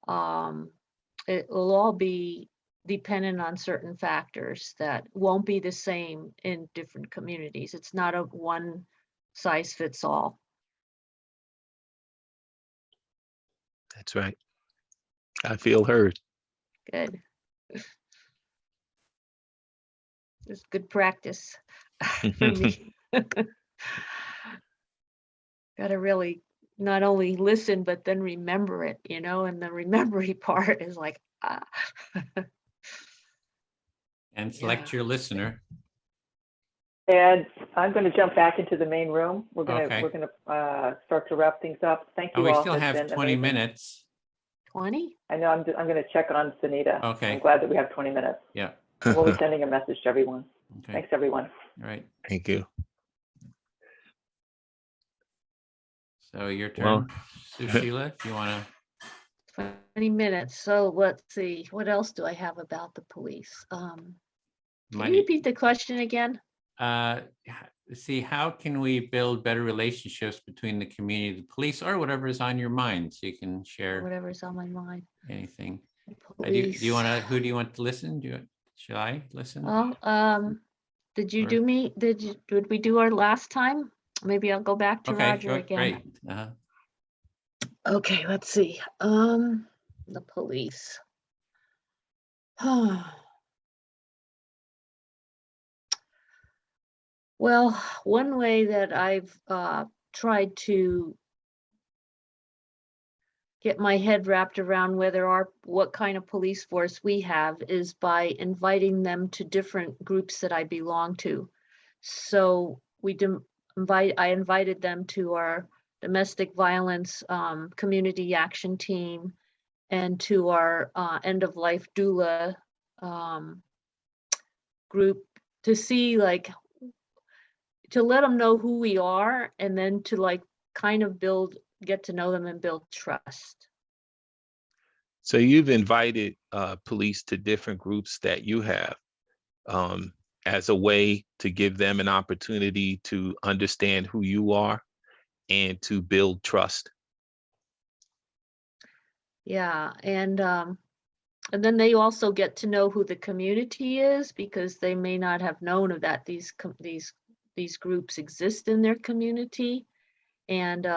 it will all be dependent on certain factors that won't be the same in different communities. It's not a one size fits all. That's right. I feel heard. Good. It's good practice for me. Got to really not only listen, but then remember it, and the remembering part is like, And select your listener. And I'm going to jump back into the main room. We're going Okay. to start to wrap things up. Thank you Oh, we all. still It's have been 20 amazing. minutes. 20? I know. I'm going to check on Sunita. Okay. I'm glad that we have 20 minutes. Yeah. And we'll be sending a message to everyone. Okay. Thanks, everyone. All right. Thank you. So your turn, Well, Sushila, if you want to. 20 minutes. So let's see. What else do I have about the police? Can you repeat the question again? See, how can we build better relationships between the community, the police, or whatever is on your mind? So you can share whatever's on my mind. Anything. Do Police. you want to? Who do you want to listen? Should I listen? Oh, did you do me? Did we do our last time? Maybe I'll go back to Roger again. Great. Okay, let's see. The police. Well, one way that I've tried to get my head wrapped around what kind of police force we have is by inviting them to different groups that I belong to. So I invited them to our domestic violence community action team and to our end of life doula group to see, to let them know who we are, and then to kind of get to know them and build trust. So you've invited police to different groups that you have as a way to give them an opportunity to understand who you are and to build trust. Yeah, and then they also get to know who the community is, because they may not have known of that these groups exist in their community. And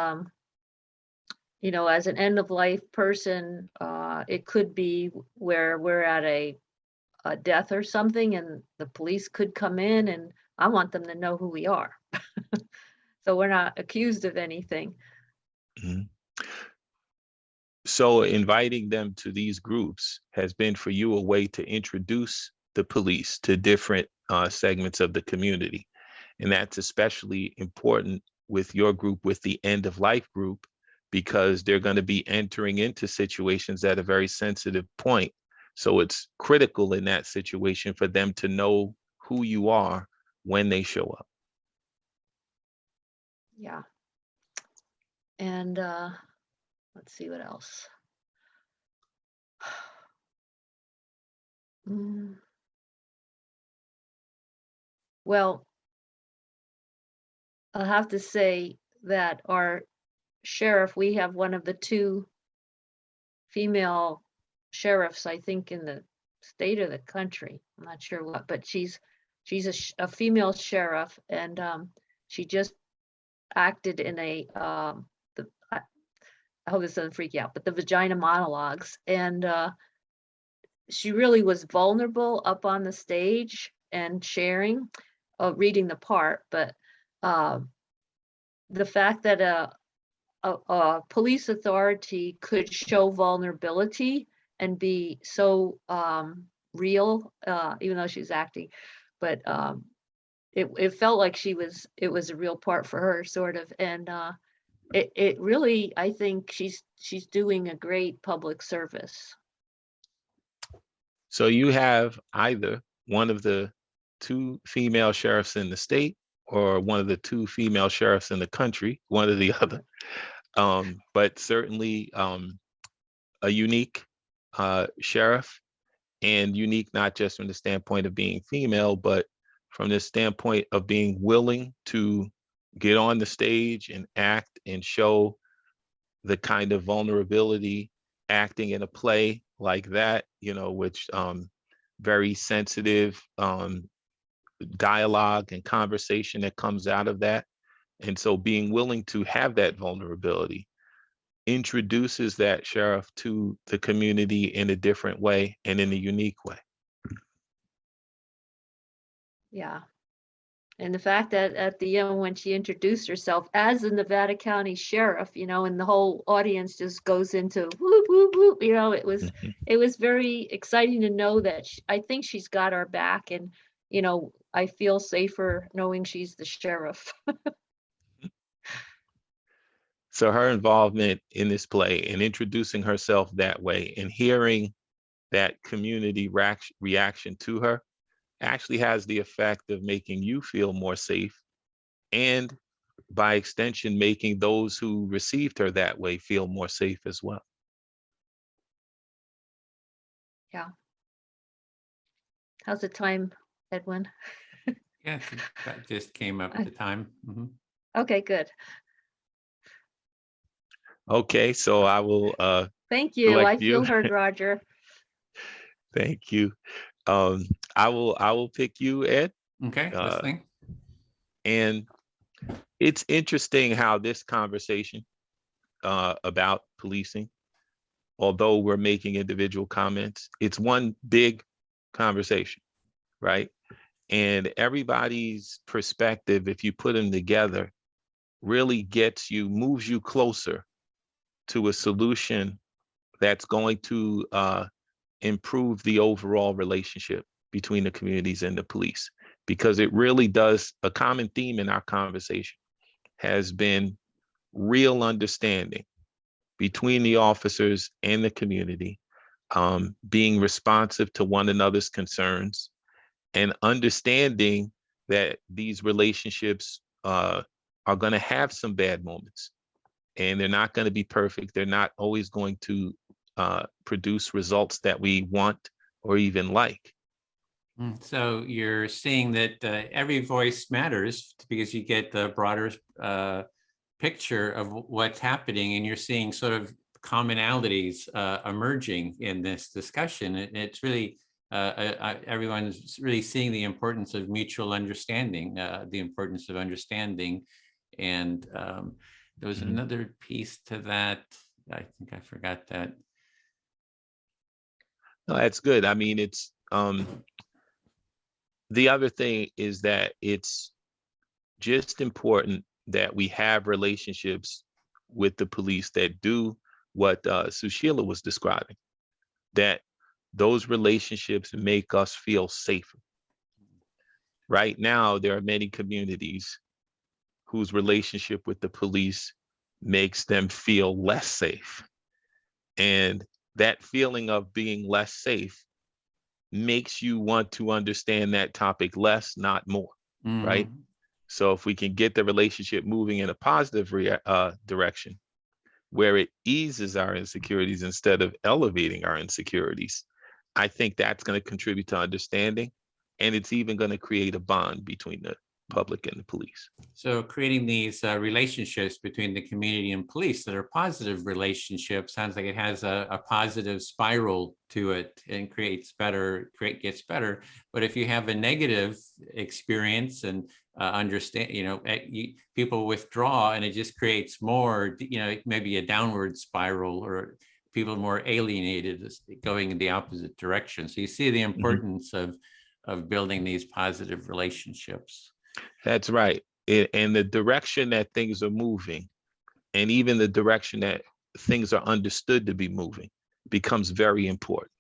you know, as an end of life person, it could be where we're at a death or something, and the police could come in, and I want them to know who we are. So we're not accused of anything. Mhm. So inviting them to these groups has been for you a way to introduce the police to different segments of the community. And that's especially important with your group, with the end of life group, because they're going to be entering into situations at a very sensitive point. So it's critical in that situation for them to know who you are when they show up. Yeah. And let's see what else. Well, I'll have to say that our sheriff, we have one of the 2 female sheriffs, I think, in the state of the country. I'm not sure what, but she's a female sheriff, and she just acted in a I hope this doesn't freak you out, but the vagina monologues, and she really was vulnerable up on the stage and sharing, reading the part, but the fact that a police authority could show vulnerability and be so real, even though she's acting, but it felt like it was a real part for her, sort of, and it really, I think she's doing a great public service. So you have either one of the 2 female sheriffs in the state or one of the 2 female sheriffs in the country, one or the other. But certainly a unique sheriff, and unique not just from the standpoint of being female, but from the standpoint of being willing to get on the stage and act and show the kind of vulnerability acting in a play like that, you know, which very sensitive dialogue and conversation that comes out of that. And so being willing to have that vulnerability introduces that sheriff to the community in a different way and in a unique way. Yeah. And the fact that at the end, when she introduced herself as the Nevada County Sheriff, you know, and the whole audience just goes into whoop, whoop, whoop, you know, it was very exciting to know that I think she's got our back, and, you know, I feel safer knowing she's the sheriff. So her involvement in this play and introducing herself that way and hearing that community reaction to her actually has the effect of making you feel more safe, and by extension, making those who received her that way feel more safe as well. Yeah. How's the time, Edwin? Yeah, that just came up at the time. Mm-hmm. Okay, good. Okay, so I will thank you. I feel you. heard, Roger. Thank you. I will pick you, Ed. Okay, listening. And it's interesting how this conversation about policing, although we're making individual comments, it's one big conversation, right? And everybody's perspective, if you put them together, really moves you closer to a solution that's going to improve the overall relationship between the communities and the police. Because it really does, a common theme in our conversation has been real understanding between the officers and the community, being responsive to one another's concerns, and understanding that these relationships are going to have some bad moments, and they're not going to be perfect. They're not always going to produce results that we want or even like. So you're seeing that every voice matters, because you get the broader picture of what's happening, and you're seeing sort of commonalities emerging in this discussion. It's really, everyone's really seeing the importance of mutual understanding, the importance of understanding. And there was another piece to that. I think I forgot that. No, that's good. I mean, it's the other thing is that it's just important that we have relationships with the police that do what Sushila was describing, that those relationships make us feel safer. Right now, there are many communities whose relationship with the police makes them feel less safe. And that feeling of being less safe makes you want to understand that topic less, not more, right? So if we can get the relationship moving in a positive direction, where it eases our insecurities instead of elevating our insecurities, I think that's going to contribute to understanding, and it's even going to create a bond between the public and the police. So creating these relationships between the community and police that are positive relationships sounds like it has a positive spiral to it and gets better. But if you have a negative experience and understand, people withdraw, and it just creates more, maybe a downward spiral, or people more alienated, going in the opposite direction. So you see the importance of building these positive relationships. That's right. And the direction that things are moving, and even the direction that things are understood to be moving, becomes very important.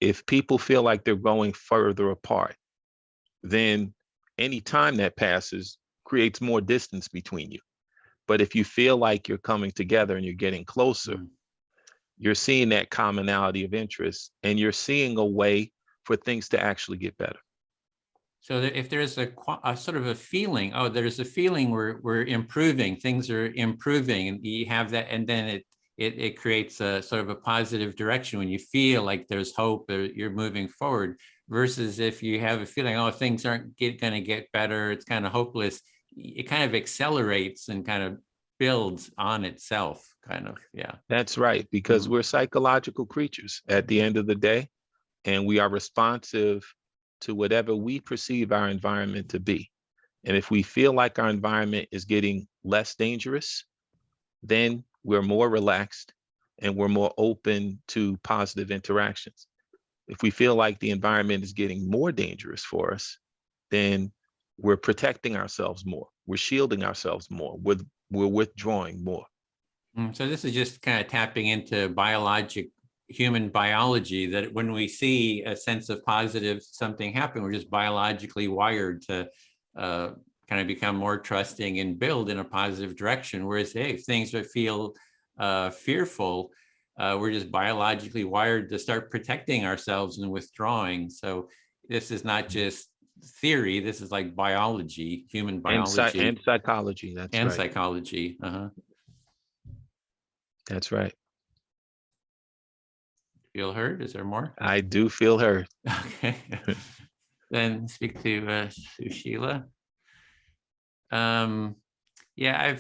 If people feel like they're going further apart, then any time that passes creates more distance between you. But if you feel like you're coming together and you're getting closer, you're seeing that commonality of interest, and you're seeing a way for things to actually get better. So that if there's a sort of a feeling, there's a feeling we're improving, things are improving, and you have that, and then it creates a sort of a positive direction when you feel like there's hope, or you're moving forward, versus if you have a feeling, things aren't going to get better, it's kind of hopeless, it kind of accelerates and kind of builds on itself, kind of. Yeah. That's right, because we're psychological creatures at the end of the day, and we are responsive to whatever we perceive our environment to be. And if we feel like our environment is getting less dangerous, then we're more relaxed and we're more open to positive interactions. If we feel like the environment is getting more dangerous for us, then we're protecting ourselves more, we're shielding ourselves more, we're withdrawing more. So this is just kind of tapping into human biology, that when we see a sense of positive something happen, we're just biologically wired to kind of become more trusting and build in a positive direction. Whereas, if things that feel fearful, we're just biologically wired to start protecting ourselves and withdrawing. So this is not just theory, this is like biology, human biology. And psychology, that's right. Psychology, That's right. Feel heard? Is there more? I do feel heard. Okay. Then speak to Sushila. Yeah,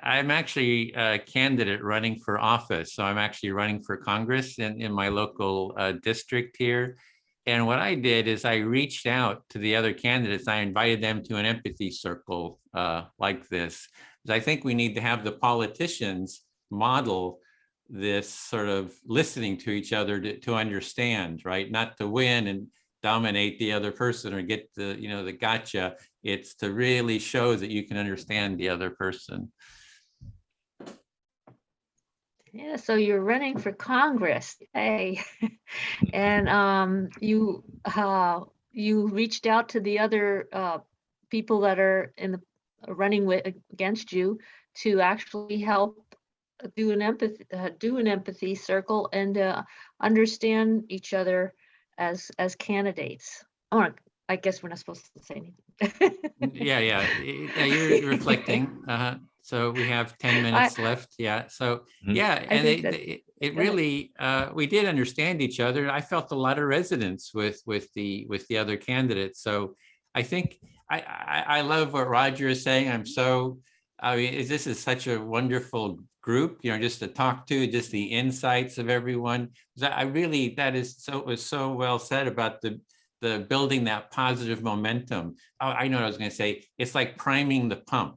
I'm actually a candidate running for office. So I'm actually running for Congress in my local district here. And what I did is I reached out to the other candidates. I invited them to an empathy circle like this, because I think we need to have the politicians model this sort of listening to each other to understand, right? Not to win and dominate the other person or get the gotcha. It's to really show that you can understand the other person. Yeah, so you're running for Congress, hey, and you reached out to the other people that are running against you to actually help do an empathy circle and understand each other as candidates. I guess we're not supposed to say anything. yeah, you're reflecting. So we have 10 minutes left. Yeah. So yeah, and it really we did understand each other. I felt a lot of resonance with the other candidates. So I think I love what Roger is saying. I'm so I mean, this is such a wonderful group, just to talk to, just the insights of everyone. I really, was so well said about the building that positive momentum. Oh, I know what I was going to say. It's like priming the pump.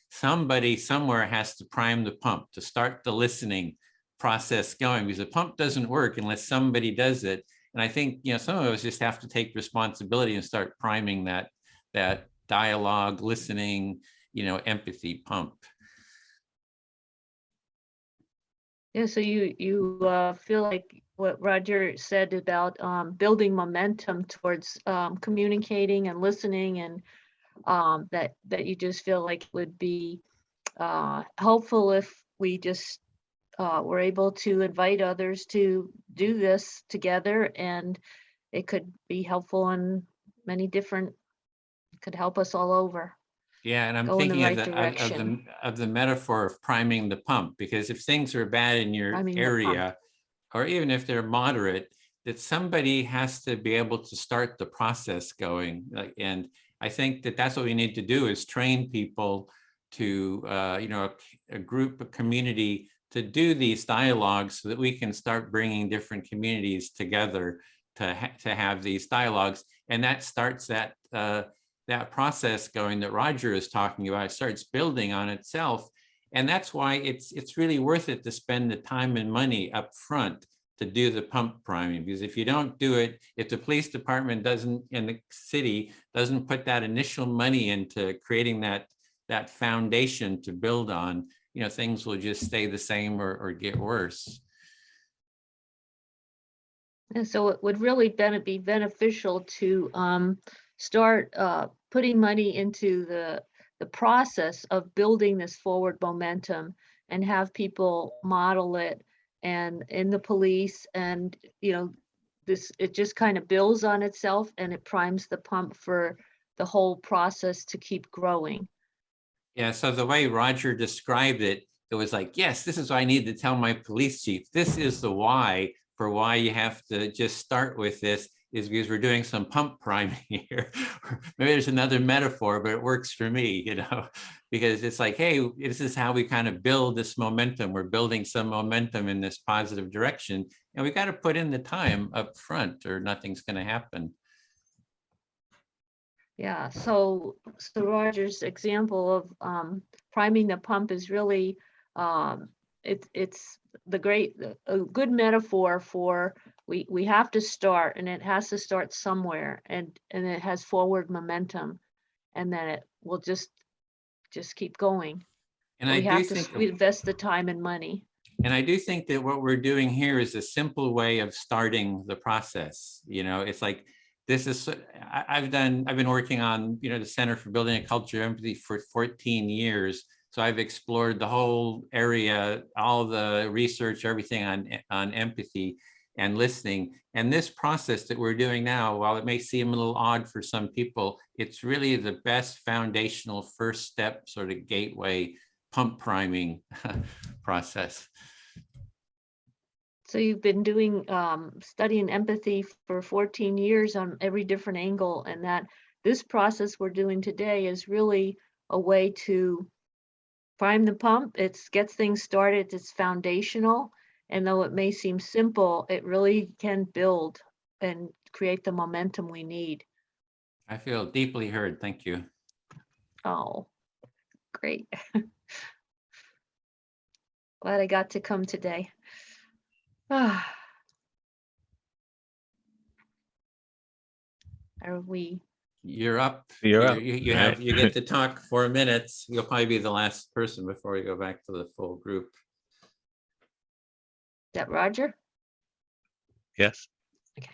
Somebody somewhere has to prime the pump to start the listening process going, because the pump doesn't work unless somebody does it. And I think, some of us just have to take responsibility and start priming that dialogue, listening, empathy pump. Yeah, so you feel like what Roger said about building momentum towards communicating and listening, and that you just feel like it would be helpful if we just were able to invite others to do this together, and it could be helpful in many different, could help us all over. Yeah, and I'm go in the thinking right direction. of the metaphor of priming the pump, because if things are bad in your Priming the area, or even if they're moderate, that somebody has to be able to start the process going. And I think that that's what we need to do, is train people to, a group, a community, to do these dialogues so that we can start bringing different communities together to have these dialogues. And that starts that process going that Roger is talking about. It starts building on itself. And that's why it's really worth it to spend the time and money up front to do the pump priming, because if you don't do it, if the police department doesn't, in the city doesn't put that initial money into creating that foundation to build on, things will just stay the same or get worse. And so it would really be beneficial to start putting money into the process of building this forward momentum, and have people model it, and in the police, and it just kind of builds on itself, and it primes the pump for the whole process to keep growing. Yeah, so the way Roger described it, it was like, yes, this is what I need to tell my police chief. This is the why for why you have to just start with this, is because we're doing some pump priming here. Maybe there's another metaphor, but it works for me, because it's like, hey, this is how we kind of build this momentum. We're building some momentum in this positive direction, and we got to put in the time up front, or nothing's going to happen. Yeah, so Roger's example of priming the pump is really it's a good metaphor for we have to start, and it has to start somewhere, and it has forward momentum, and then it will just keep going. And we have to invest the time and money. And I do think that what we're doing here is a simple way of starting the process. It's like, this is, I've been working on, the Center for Building a Culture of Empathy for 14 years. So I've explored the whole area, all the research, everything on empathy and listening. And this process that we're doing now, while it may seem a little odd for some people, it's really the best foundational first step, sort of gateway pump priming process. So you've been doing studying empathy for 14 years on every different angle, and that this process we're doing today is really a way to prime the pump. It gets things started. It's foundational, and though it may seem simple, it really can build and create the momentum we need. I feel deeply heard. Thank you. Oh, great. Glad I got to come today. Are we? You're up. You're up. You get to talk 4 minutes. You'll probably be the last person before we go back to the full group. Is that Roger? Yes. Okay.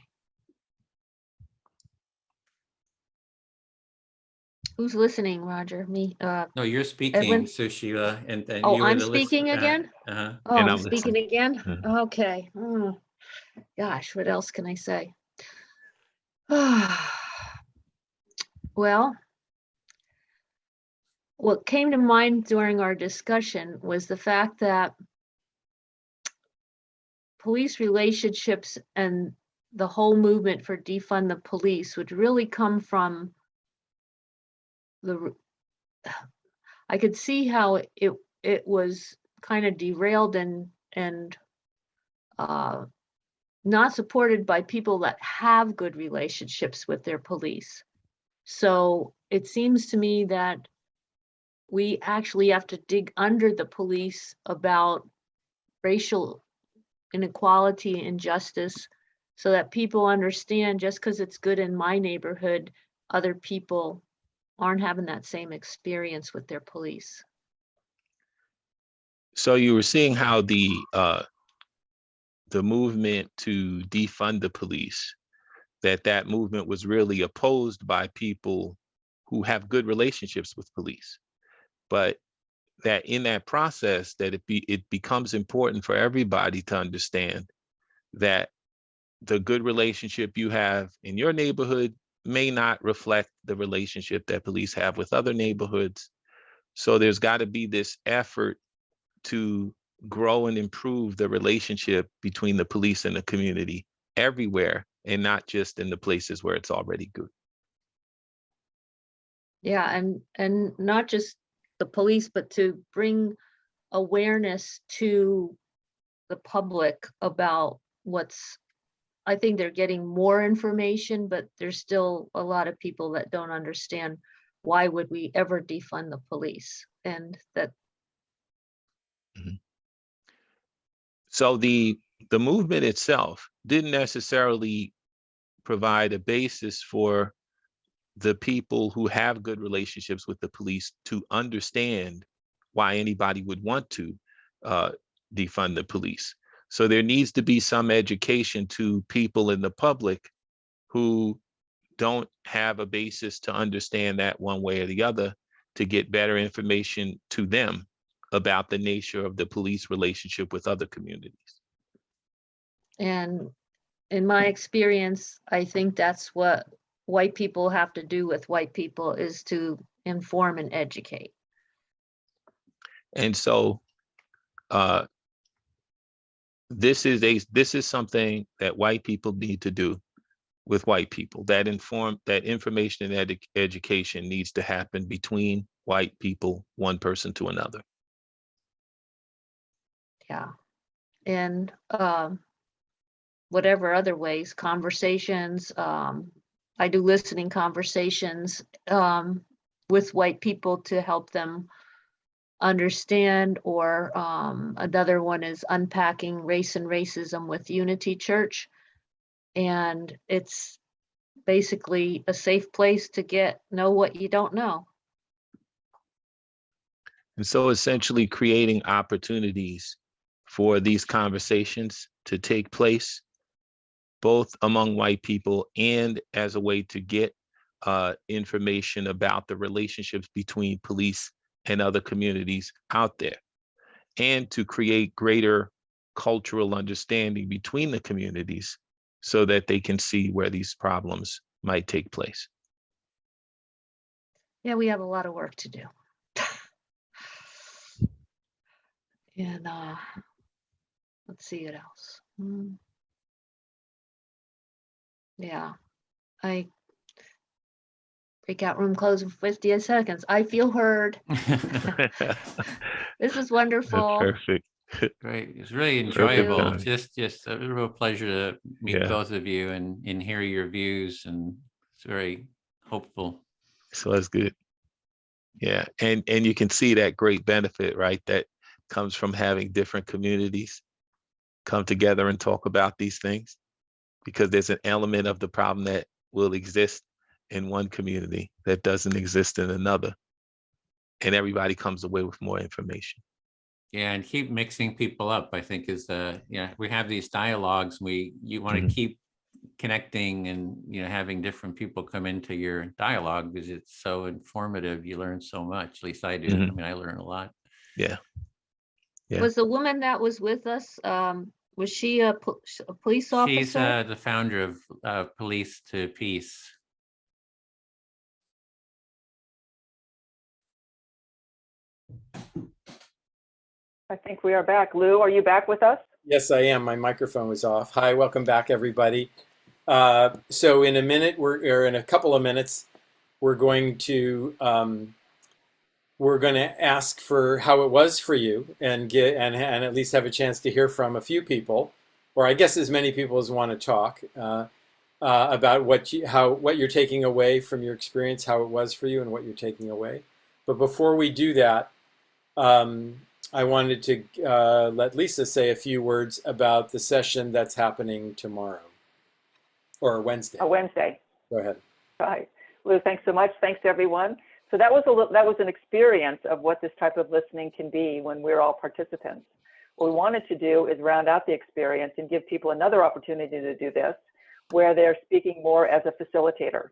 Who's listening, Roger? Me? No, you're speaking, Edwin? Sushila, and then oh, you were I'm the speaking again. Uh-huh. Oh, And I'm speaking listening. again. Okay. Oh, gosh, what else can I say? Well, what came to mind during our discussion was the fact that police relationships and the whole movement for defund the police would really come from I could see how it was kind of derailed and not supported by people that have good relationships with their police. So it seems to me that we actually have to dig under the police about racial inequality and injustice so that people understand just because it's good in my neighborhood, other people aren't having that same experience with their police. So you were seeing how the movement to defund the police, that movement was really opposed by people who have good relationships with police, but that in that process that it becomes important for everybody to understand that the good relationship you have in your neighborhood may not reflect the relationship that police have with other neighborhoods. So there's got to be this effort to grow and improve the relationship between the police and the community everywhere, and not just in the places where it's already good. Yeah, and not just the police, but to bring awareness to the public about I think they're getting more information, but there's still a lot of people that don't understand why would we ever defund the police, and that. Mhm. So the movement itself didn't necessarily provide a basis for the people who have good relationships with the police to understand why anybody would want to defund the police. So there needs to be some education to people in the public who don't have a basis to understand that one way or the other, to get better information to them about the nature of the police relationship with other communities. And in my experience, I think that's what white people have to do with white people, is to inform and educate. And so this is something that white people need to do with white people. That information and education needs to happen between white people, one person to another. Yeah. And whatever other ways, conversations, I do listening conversations with white people to help them understand, or another one is unpacking race and racism with Unity Church. And it's basically a safe place to know what you don't know. And so essentially creating opportunities for these conversations to take place, both among white people and as a way to get information about the relationships between police and other communities out there, and to create greater cultural understanding between the communities so that they can see where these problems might take place. Yeah, we have a lot of work to do. And let's see what else. Yeah, breakout room closed in 50 seconds. I feel heard. This is wonderful. Perfect. Great. It's really enjoyable. Just a real pleasure to meet both of you and hear your views, and it's very hopeful. So that's good. Yeah, and you can see that great benefit, right, that comes from having different communities come together and talk about these things, because there's an element of the problem that will exist in one community that doesn't exist in another, and everybody comes away with more information. Yeah, and keep mixing people up, I think, is we have these dialogues. You want to keep connecting and having different people come into your dialogue, because it's so informative. You learn so much. At least I do. I mean, I learn a lot. Yeah. Was the woman that was with us, was she a police officer? She's the founder of Police to Peace. I think we are back. Lou, are you back with us? Yes, I am. My microphone was off. Hi, welcome back, everybody. So in a couple of minutes, we're going to we're going to ask for how it was for you and get and at least have a chance to hear from a few people, or I guess as many people as want to talk about what you're taking away from your experience, how it was for you, and what you're taking away. But before we do that, I wanted to let Lisa say a few words about the session that's happening tomorrow or Wednesday. Wednesday. Go ahead. Right. Lou, thanks so much. Thanks to everyone. So that was an experience of what this type of listening can be when we're all participants. What we wanted to do is round out the experience and give people another opportunity to do this, where they're speaking more as a facilitator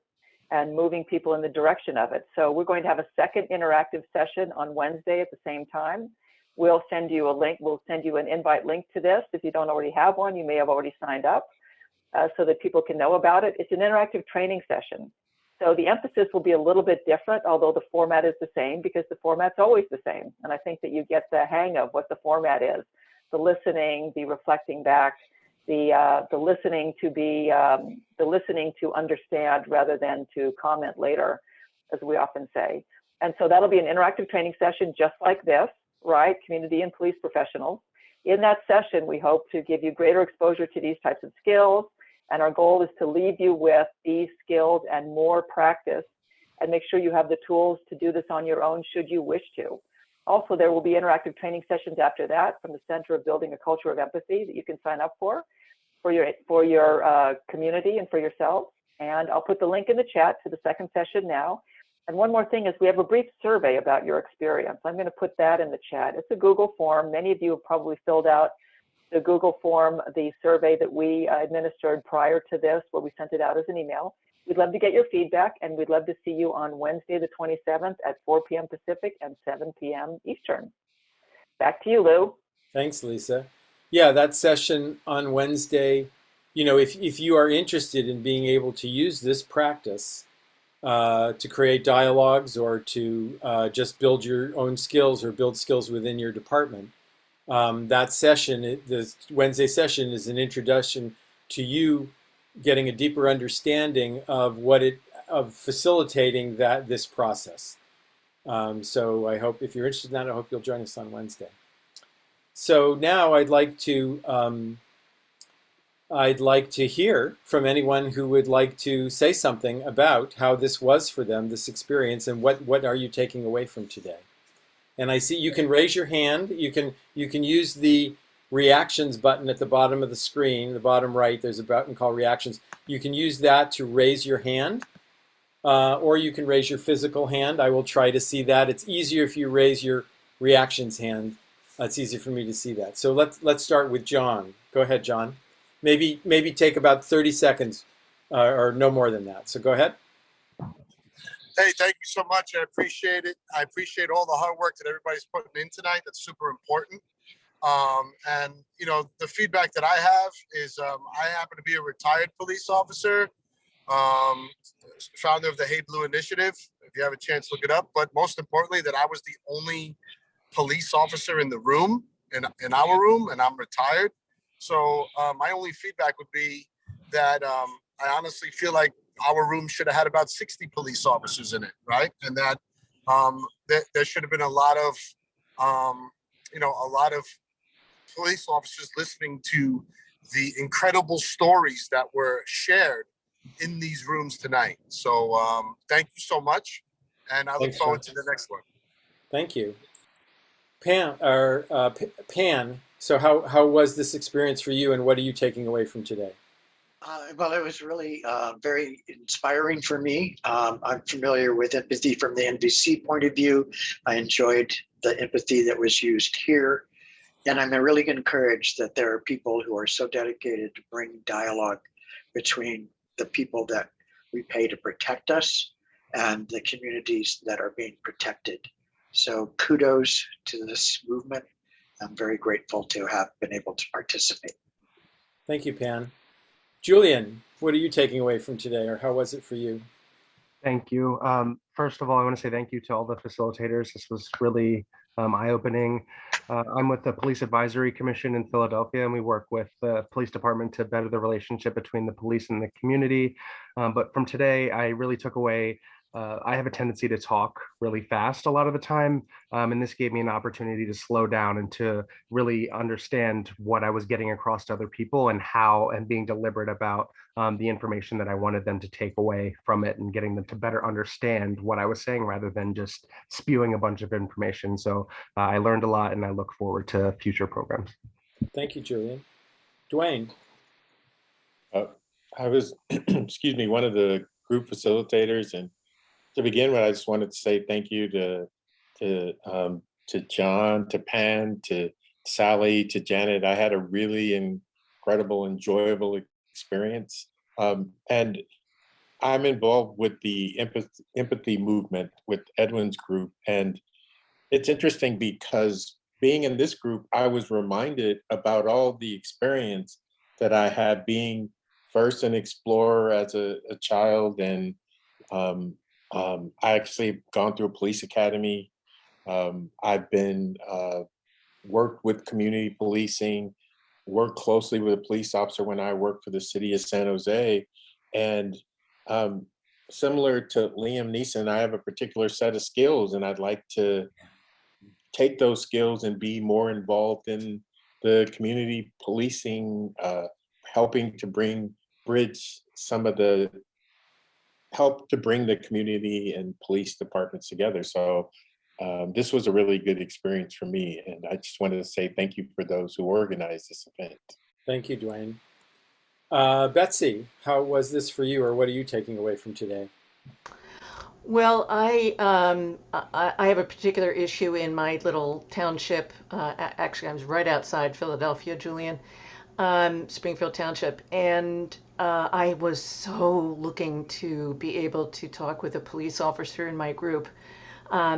and moving people in the direction of it. So we're going to have a second interactive session on Wednesday at the same time. We'll send you a link. We'll send you an invite link to this. If you don't already have one, you may have already signed up so that people can know about it. It's an interactive training session. So the emphasis will be a little bit different, although the format is the same, because the format's always the same. And I think that you get the hang of what the format is: the listening, the reflecting back, the listening to understand rather than to comment later, as we often say. And so that'll be an interactive training session just like this, right? Community and police professionals. In that session, we hope to give you greater exposure to these types of skills. And our goal is to leave you with these skills and more practice, and make sure you have the tools to do this on your own should you wish to. Also, there will be interactive training sessions after that from the Center of Building a Culture of Empathy that you can sign up for your community and for yourself. And I'll put the link in the chat to the second session now. And one more thing is we have a brief survey about your experience. I'm going to put that in the chat. It's a Google form. Many of you have probably filled out the Google form, the survey that we administered prior to this, where we sent it out as an email. We'd love to get your feedback, and we'd love to see you on Wednesday, the 27th at 4 p.m. Pacific and 7 p.m. Eastern. Back to you, Lou. Thanks, Lisa. Yeah, that session on Wednesday, if you are interested in being able to use this practice to create dialogues or to just build your own skills or build skills within your department, that session, the Wednesday session, is an introduction to you getting a deeper understanding of of facilitating this process. So I hope, if you're interested in that, I hope you'll join us on Wednesday. So now I'd like to hear from anyone who would like to say something about how this was for them, this experience, and what are you taking away from today. And I see you can raise your hand. You can use the reactions button at the bottom of the screen, the bottom right. There's a button called reactions. You can use that to raise your hand, or you can raise your physical hand. I will try to see that. It's easier if you raise your reactions hand. It's easier for me to see that. So let's start with John. Go ahead, John. Maybe take about 30 seconds or no more than that. So go ahead. Hey, thank you so much. I appreciate it. I appreciate all the hard work that everybody's putting in tonight. That's super important. And the feedback that I have is I happen to be a retired police officer, founder of the Hey Blue Initiative. If you have a chance, look it up. But most importantly, that I was the only police officer in the room, in our room, and I'm retired. So my only feedback would be that I honestly feel like our room should have had about 60 police officers in it, right? And that there should have been a lot of police officers listening to the incredible stories that were shared in these rooms tonight. So thank you so much, and I look forward to the next one. Thank you. Pan, so how was this experience for you, and what are you taking away from today? Well, it was really very inspiring for me. I'm familiar with empathy from the NVC point of view. I enjoyed the empathy that was used here. And I'm really encouraged that there are people who are so dedicated to bring dialogue between the people that we pay to protect us and the communities that are being protected. So kudos to this movement. I'm very grateful to have been able to participate. Thank you, Pan. Julian, what are you taking away from today, or how was it for you? Thank you. First of all, I want to say thank you to all the facilitators. This was really eye-opening. I'm with the Police Advisory Commission in Philadelphia, and we work with the police department to better the relationship between the police and the community. But from today, I really took away I have a tendency to talk really fast a lot of the time. And this gave me an opportunity to slow down and to really understand what I was getting across to other people and how, and being deliberate about the information that I wanted them to take away from it and getting them to better understand what I was saying rather than just spewing a bunch of information. So I learned a lot and I look forward to future programs. Thank you, Julian. Dwayne. I was, excuse me, one of the group facilitators, and to begin with, I just wanted to say thank you to John, to Pan, to Sally, to Janet. I had a really incredible, enjoyable experience, and I'm involved with the empathy movement with Edwin's group, and it's interesting because being in this group, I was reminded about all the experience that I had being first an explorer as a child, and I actually gone through a police academy. I've been worked with community policing, worked closely with a police officer when I worked for the city of San Jose, and similar to Liam Neeson, I have a particular set of skills, and I'd like to take those skills and be more involved in the community policing, helping to bridge some of the help to bring the community and police departments together. So this was a really good experience for me. And I just wanted to say thank you for those who organized this event. Thank you, Dwayne. Betsy, how was this for you, or what are you taking away from today? Well, I have a particular issue in my little township. Actually, I was right outside Philadelphia, Julian, Springfield Township, and I was so looking to be able to talk with a police officer in my group.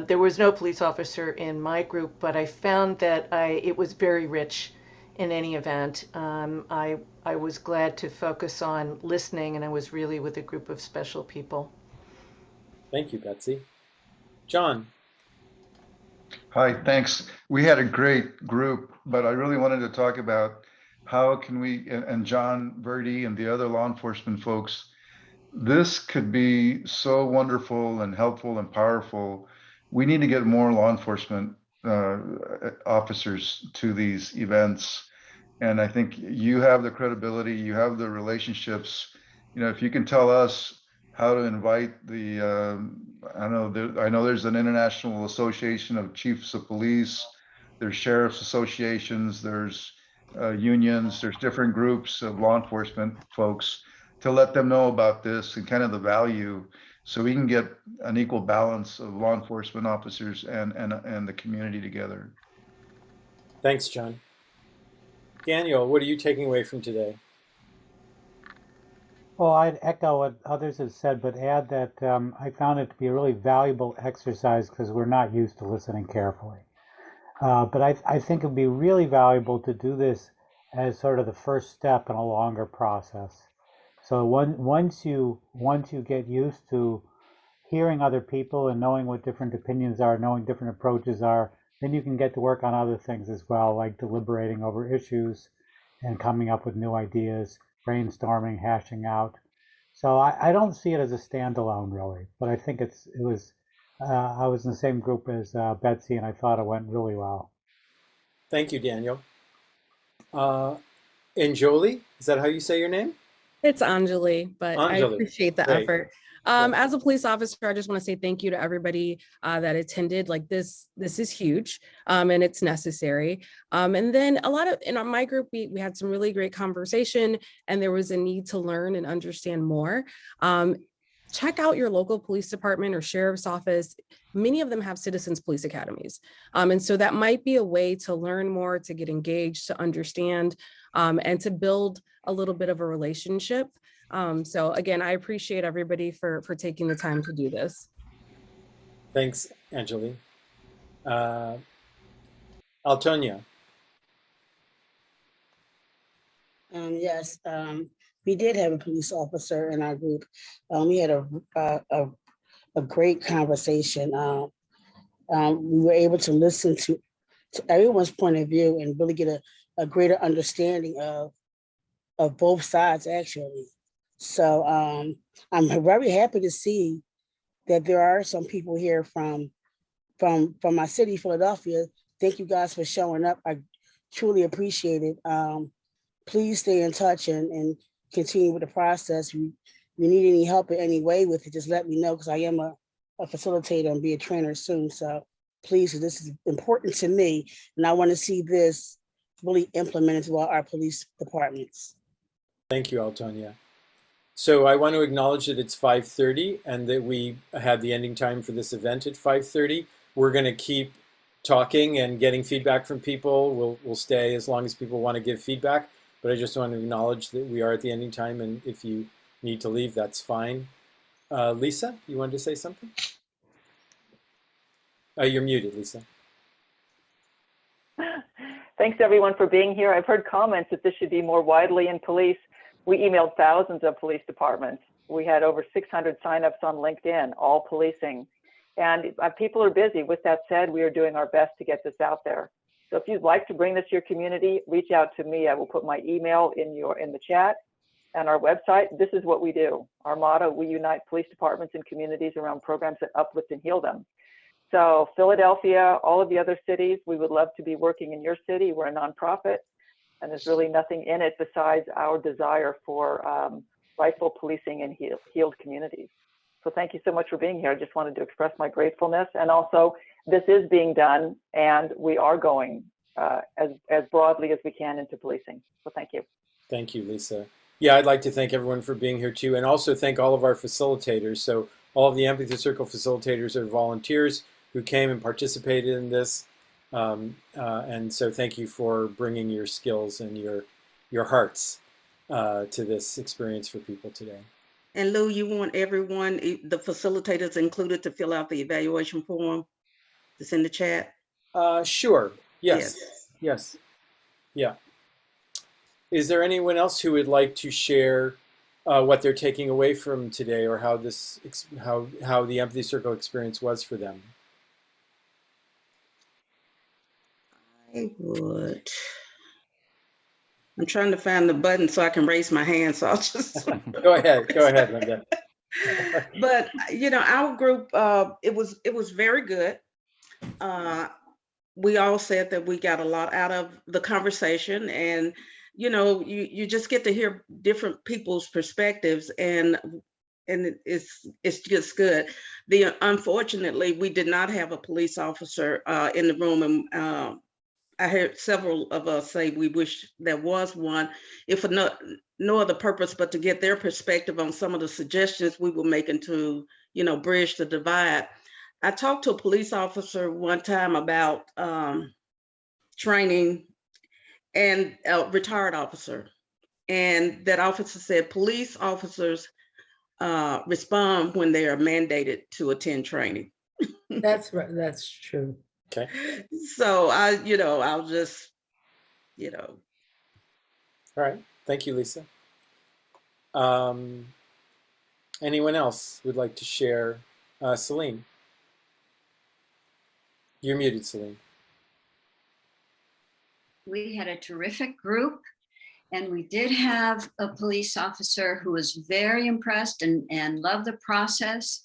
There was no police officer in my group, but I found that it was very rich in any event. I was glad to focus on listening, and I was really with a group of special people. Thank you, Betsy. John. Hi, thanks. We had a great group, but I really wanted to talk about how can we, and John Verdi and the other law enforcement folks, this could be so wonderful and helpful and powerful. We need to get more law enforcement officers to these events. And I think you have the credibility, you have the relationships. You know, if you can tell us how to invite the, I know there's an International Association of Chiefs of Police, there's sheriff's associations, there's unions, there's different groups of law enforcement folks, to let them know about this and kind of the value, so we can get an equal balance of law enforcement officers and the community together. Thanks, John. Daniel, what are you taking away from today? Well, I'd echo what others have said, but add that I found it to be a really valuable exercise because we're not used to listening carefully. But I think it would be really valuable to do this as sort of the first step in a longer process. So once you get used to hearing other people and knowing what different opinions are, knowing different approaches are, then you can get to work on other things as well, like deliberating over issues and coming up with new ideas, brainstorming, hashing out. So I don't see it as a standalone really, but I think I was in the same group as Betsy, and I thought it went really well. Thank you, Daniel. Anjali, is that how you say your name? It's Anjali, but Anjali. I appreciate the Great. effort. As a police officer, I just want to say thank you to everybody that attended. Like this is huge, and it's necessary. And then in my group, we had some really great conversation, and there was a need to learn and understand more. Check out your local police department or sheriff's office. Many of them have citizens police academies. And so that might be a way to learn more, to get engaged, to understand, and to build a little bit of a relationship. So again, I appreciate everybody for taking the time to do this. Thanks, Anjali. Altonia. Yes, we did have a police officer in our group. We had a great conversation. We were able to listen to everyone's point of view and really get a greater understanding of both sides, actually. So I'm very happy to see that there are some people here from my city, Philadelphia. Thank you guys for showing up. I truly appreciate it. Please stay in touch and continue with the process. If you need any help in any way with it, just let me know, because I am a facilitator and be a trainer soon. So please, this is important to me, and I want to see this really implemented throughout our police departments. Thank you, Altonia. So I want to acknowledge that it's 5:30 and that we had the ending time for this event at 5:30. We're going to keep talking and getting feedback from people. We'll stay as long as people want to give feedback, but I just want to acknowledge that we are at the ending time, and if you need to leave, that's fine. Lisa, you wanted to say something? You're muted, Lisa. Thanks everyone for being here. I've heard comments that this should be more widely in police. We emailed thousands of police departments. We had over 600 signups on LinkedIn, all policing. And people are busy. With that said, we are doing our best to get this out there. So if you'd like to bring this to your community, reach out to me. I will put my email in the chat and our website. This is what we do. Our motto: we unite police departments and communities around programs that uplift and heal them. So Philadelphia, all of the other cities, we would love to be working in your city. We're a nonprofit, and there's really nothing in it besides our desire for rightful policing and healed communities. So thank you so much for being here. I just wanted to express my gratefulness. And also, this is being done, and we are going as broadly as we can into policing. So thank you. Thank you, Lisa. Yeah, I'd like to thank everyone for being here too, and also thank all of our facilitators. So all of the Empathy Circle facilitators are volunteers who came and participated in this. And so thank you for bringing your skills and your hearts to this experience for people today. And Lou, you want everyone, the facilitators included, to fill out the evaluation form that's in the chat? Sure. Yes. Yes. Yeah. Is there anyone else who would like to share what they're taking away from today, or how the Empathy Circle experience was for them? I would. I'm trying to find the button so I can raise my hand, so I'll just go ahead, Linda. But our group, it was very good. We all said that we got a lot out of the conversation, and you just get to hear different people's perspectives, and it's just good. Unfortunately, we did not have a police officer in the room, and I heard several of us say we wish there was one, if for no other purpose but to get their perspective on some of the suggestions we were making to, bridge the divide. I talked to a police officer one time about training, and a retired officer, and that officer said police officers respond when they are mandated to attend training. That's right. That's true. Okay. So I'll just, All right. Thank you, Lisa. Anyone else would like to share? Celine. You're muted, Celine. We had a terrific group, and we did have a police officer who was very impressed and loved the process.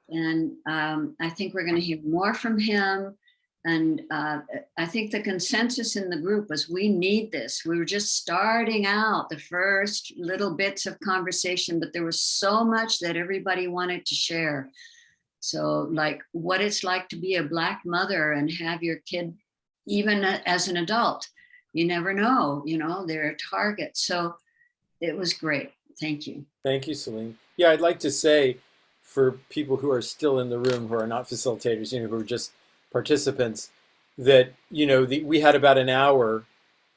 And I think we're going to hear more from him. And I think the consensus in the group was we need this. We were just starting out the first little bits of conversation, but there was so much that everybody wanted to share. So like what it's like to be a Black mother and have your kid, even as an adult, you never know, they're a target. So it was great. Thank you. Thank you, Celine. Yeah, I'd like to say for people who are still in the room, who are not facilitators, who are just participants, that we had about an hour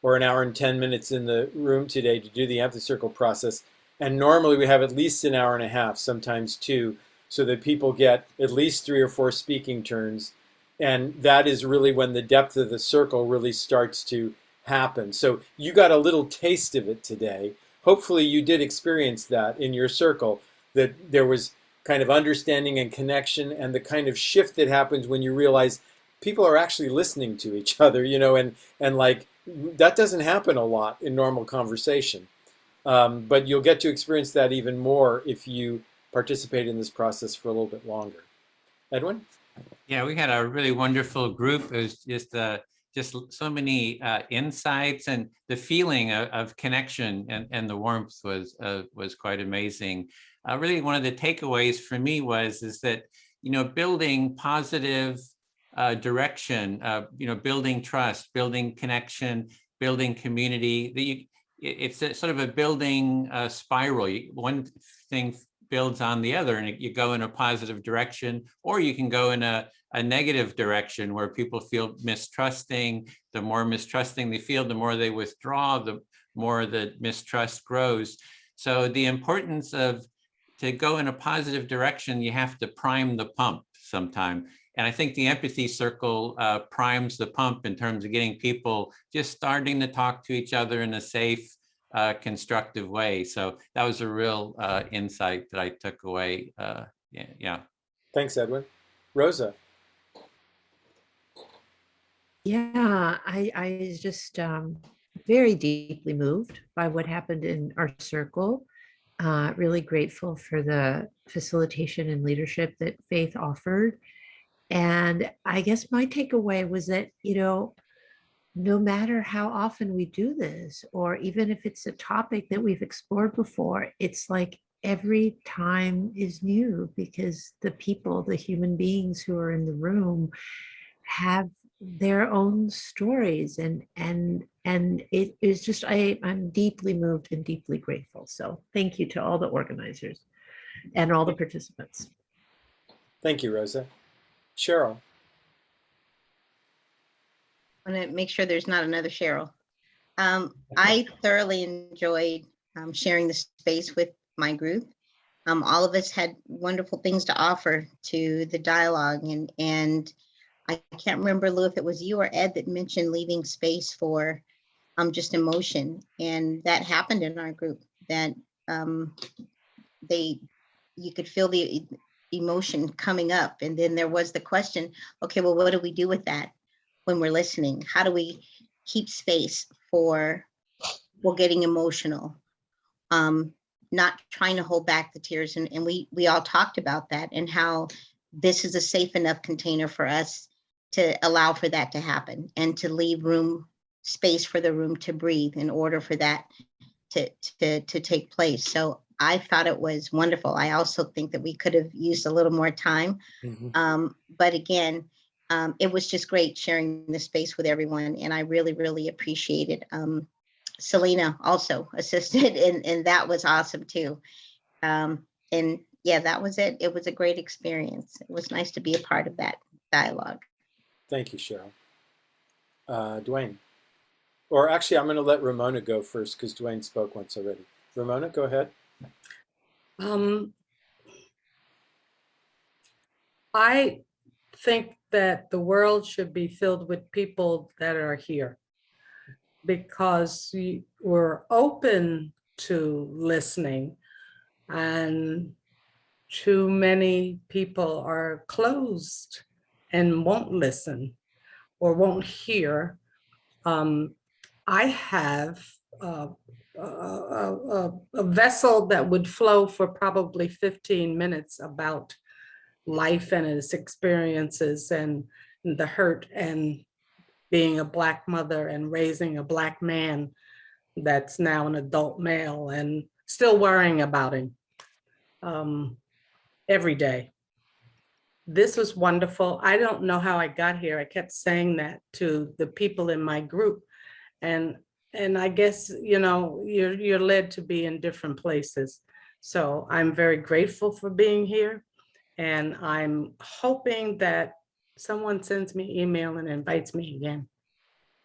or an hour and 10 minutes in the room today to do the Empathy Circle process, and normally we have at least an hour and a half, sometimes 2, so that people get at least 3 or 4 speaking turns, and that is really when the depth of the circle really starts to happen. So you got a little taste of it today. Hopefully you did experience that in your circle, that there was kind of understanding and connection, and the kind of shift that happens when you realize people are actually listening to each other, and like that doesn't happen a lot in normal conversation. But you'll get to experience that even more if you participate in this process for a little bit longer. Edwin? Yeah, we had a really wonderful group. It was just so many insights, and the feeling of connection and the warmth was quite amazing. Really, one of the takeaways for me is that, you know, building positive direction, you know, building trust, building connection, building community. It's a sort of a building spiral. One thing builds on the other, and you go in a positive direction, or you can go in a negative direction where people feel mistrusting. The more mistrusting they feel, the more they withdraw, the more the mistrust grows. So the importance of, to go in a positive direction, you have to prime the pump sometime. And I think the empathy circle primes the pump in terms of getting people just starting to talk to each other in a safe, constructive way. So that was a real insight that I took away. Yeah. Thanks, Edwin. Rosa? Yeah, I was just very deeply moved by what happened in our circle. Really grateful for the facilitation and leadership that Faith offered. And I guess my takeaway was that, you know, no matter how often we do this, or even if it's a topic that we've explored before, it's like every time is new, because the people, the human beings who are in the room have their own stories, and it is just, I'm deeply moved and deeply grateful. So thank you to all the organizers and all the participants. Thank you, Rosa. Cheryl? I want to make sure there's not another Cheryl. I thoroughly enjoyed sharing the space with my group. All of us had wonderful things to offer to the dialogue, and I can't remember, Lou, if it was you or Ed that mentioned leaving space for just emotion, and that happened in our group. That you could feel the emotion coming up, and then there was the question, okay, well, what do we do with that when we're listening? How do we keep space for getting emotional, not trying to hold back the tears? And we all talked about that, and how this is a safe enough container for us to allow for that to happen, and to leave space for the room to breathe in order for that to take place. So I thought it was wonderful. I also think that we could have used a little more time. But again, it was just great sharing the space with everyone, and I really, really appreciated. Selena also assisted, and that was awesome too. And yeah, that was it. It was a great experience. It was nice to be a part of that dialogue. Thank you, Cheryl. Dwayne? Or actually, I'm going to let Ramona go first, because Dwayne spoke once already. Ramona, go ahead. I think that the world should be filled with people that are here, because we're open to listening, and too many people are closed and won't listen or won't hear. I have a vessel that would flow for probably 15 minutes about life and its experiences, and the hurt, and being a Black mother and raising a Black man that's now an adult male, and still worrying about him every day. This was wonderful. I don't know how I got here. I kept saying that to the people in my group, and I guess, you know, you're led to be in different places. So I'm very grateful for being here, and I'm hoping that someone sends me email and invites me again.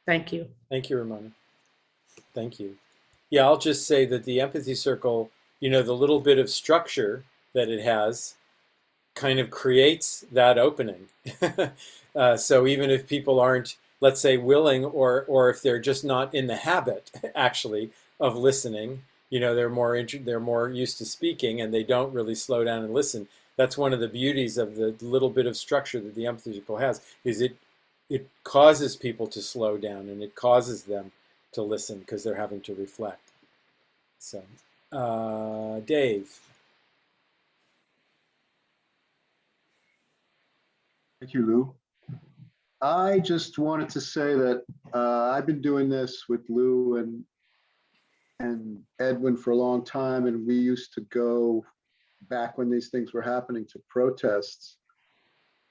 Thank you. Thank you, Ramona. Thank you. Yeah, I'll just say that the empathy circle, you know, the little bit of structure that it has kind of creates that opening. So even if people aren't, let's say, willing, or if they're just not in the habit, actually, of listening, you know, they're more used to speaking, and they don't really slow down and listen. That's one of the beauties of the little bit of structure that the empathy circle has, is it causes people to slow down, and it causes them to listen, because they're having to reflect. So, Dave. Thank you, Lou. I just wanted to say that I've been doing this with Lou and Edwin for a long time, and we used to go back when these things were happening to protests,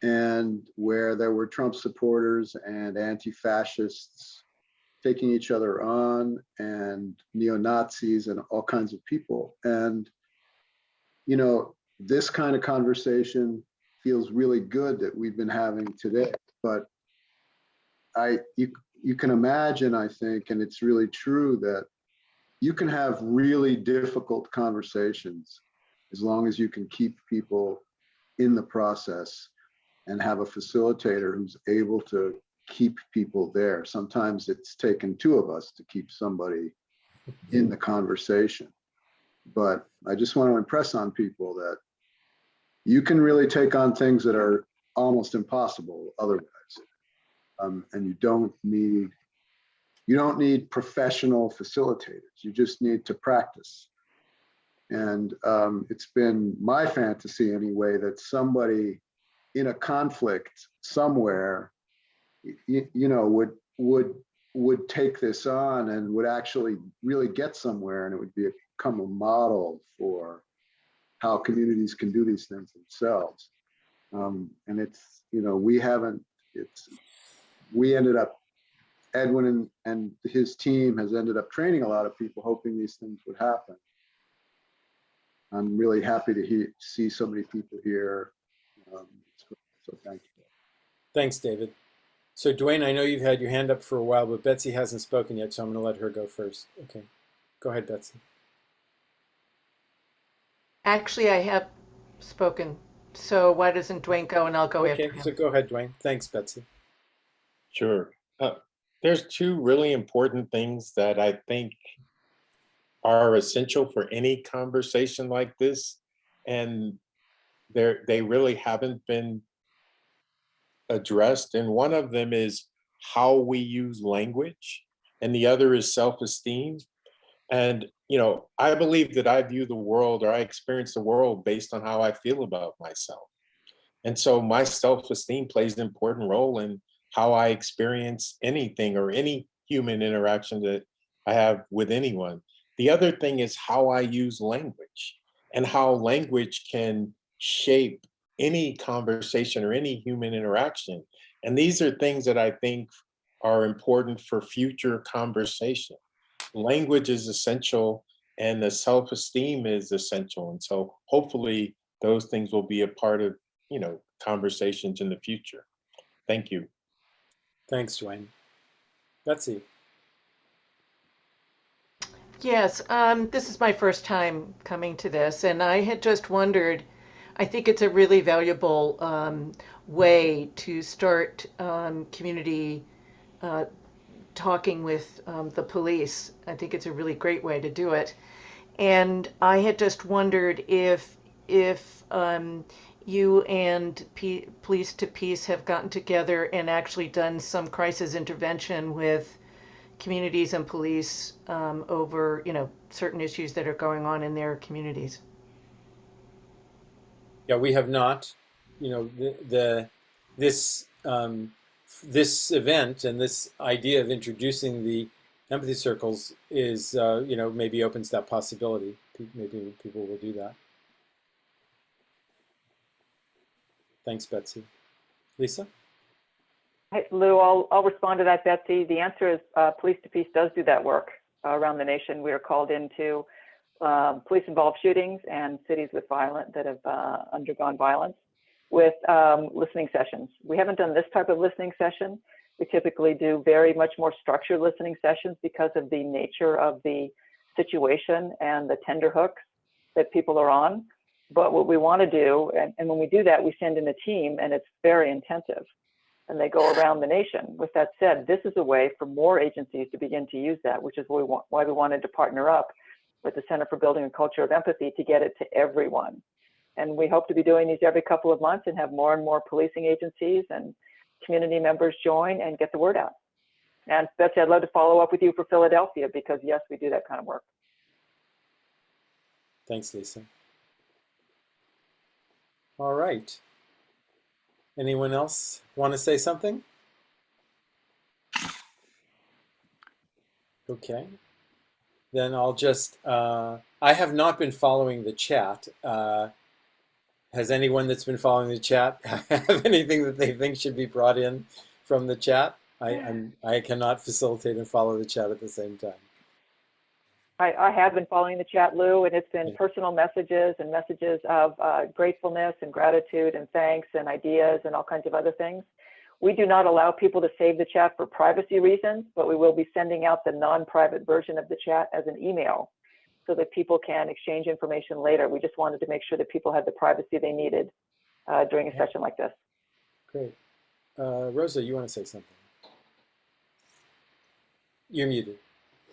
and where there were Trump supporters and anti-fascists taking each other on, and neo-Nazis and all kinds of people. And, you know, this kind of conversation feels really good that we've been having today. But you can imagine, I think, and it's really true, that you can have really difficult conversations as long as you can keep people in the process and have a facilitator who's able to keep people there. Sometimes it's taken two of us to keep somebody in the conversation. But I just want to impress on people that you can really take on things that are almost impossible otherwise. And you don't need professional facilitators. You just need to practice. And it's been my fantasy anyway that somebody in a conflict somewhere, you know, would take this on and would actually really get somewhere, and it would become a model for how communities can do these things themselves. And it's, you know, we ended up, Edwin and his team has ended up training a lot of people, hoping these things would happen. I'm really happy to see so many people here. So thank you. Thanks, David. So Dwayne, I know you've had your hand up for a while, but Betsy hasn't spoken yet, so I'm going to let her go first. Okay, go ahead, Betsy. Actually, I have spoken. So why doesn't Dwayne go, and I'll go after him? Okay, so go ahead, Dwayne. Thanks, Betsy. Sure. There's two really important things that I think are essential for any conversation like this, and they really haven't been addressed. And one of them is how we use language, and the other is self-esteem. And, you know, I believe that I view the world, or I experience the world based on how I feel about myself. And so my self-esteem plays an important role in how I experience anything or any human interaction that I have with anyone. The other thing is how I use language, and how language can shape any conversation or any human interaction. And these are things that I think are important for future conversation. Language is essential, and the self-esteem is essential. And so hopefully those things will be a part of, you know, conversations in the future. Thank you. Thanks, Dwayne. Betsy. Yes, this is my first time coming to this, and I had just wondered, I think it's a really valuable way to start community talking with the police. I think it's a really great way to do it. And I had just wondered if you and Police to Peace have gotten together and actually done some crisis intervention with communities and police over, you know, certain issues that are going on in their communities. Yeah, we have not. You know, this event and this idea of introducing the empathy circles is, you know, maybe opens that possibility. Maybe people will do that. Thanks, Betsy. Lisa? Hey, Lou, I'll respond to that, Betsy. The answer is Police to Peace does do that work around the nation. We are called into police-involved shootings and cities with that have undergone violence with listening sessions. We haven't done this type of listening session. We typically do very much more structured listening sessions because of the nature of the situation and the tender hooks that people are on. But what we want to do, and when we do that, we send in a team, and it's very intensive, and they go around the nation. With that said, this is a way for more agencies to begin to use that, which is why we wanted to partner up with the Center for Building a Culture of Empathy to get it to everyone. And we hope to be doing these every couple of months and have more and more policing agencies and community members join and get the word out. And Betsy, I'd love to follow up with you for Philadelphia, because yes, we do that kind of work. Thanks, Lisa. All right. Anyone else want to say something? Okay. Then I'll just, I have not been following the chat. Has anyone that's been following the chat have anything that they think should be brought in from the chat? I cannot facilitate and follow the chat at the same time. I have been following the chat, Lou, and it's been personal messages and messages of gratefulness and gratitude and thanks and ideas and all kinds of other things. We do not allow people to save the chat for privacy reasons, but we will be sending out the non-private version of the chat as an email so that people can exchange information later. We just wanted to make sure that people had the privacy they needed during a session like this. Great. Rosa, you want to say something? You're muted.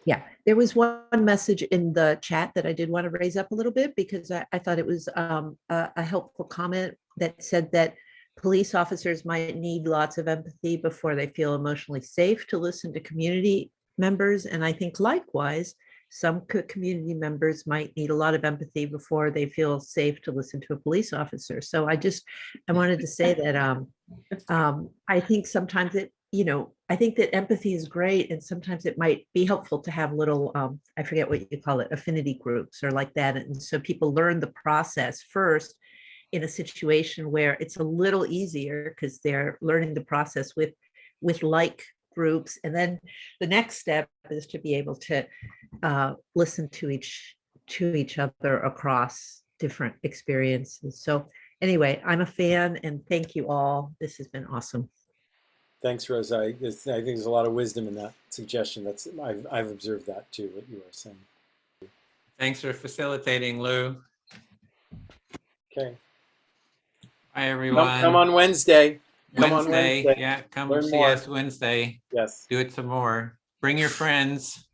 Yeah, there was one message in the chat that I did want to raise up a little bit because I thought it was a helpful comment that said that police officers might need lots of empathy before they feel emotionally safe to listen to community members. And I think likewise, some community members might need a lot of empathy before they feel safe to listen to a police officer. So I wanted to say that I think sometimes I think that empathy is great, and sometimes it might be helpful to have little, I forget what you call it, affinity groups or like that. And so people learn the process first in a situation where it's a little easier because they're learning the process with like groups. And then the next step is to be able to listen to each other across different experiences. So anyway, I'm a fan, and thank you all. This has been awesome. Thanks, Rosa. I think there's a lot of wisdom in that suggestion. I've observed that too, what you were saying. Thanks for facilitating, Lou. Okay. Hi, everyone. Come on Wednesday. Wednesday. Yeah, come Learn see more. us Wednesday. Yes. Do it some more. Bring your friends.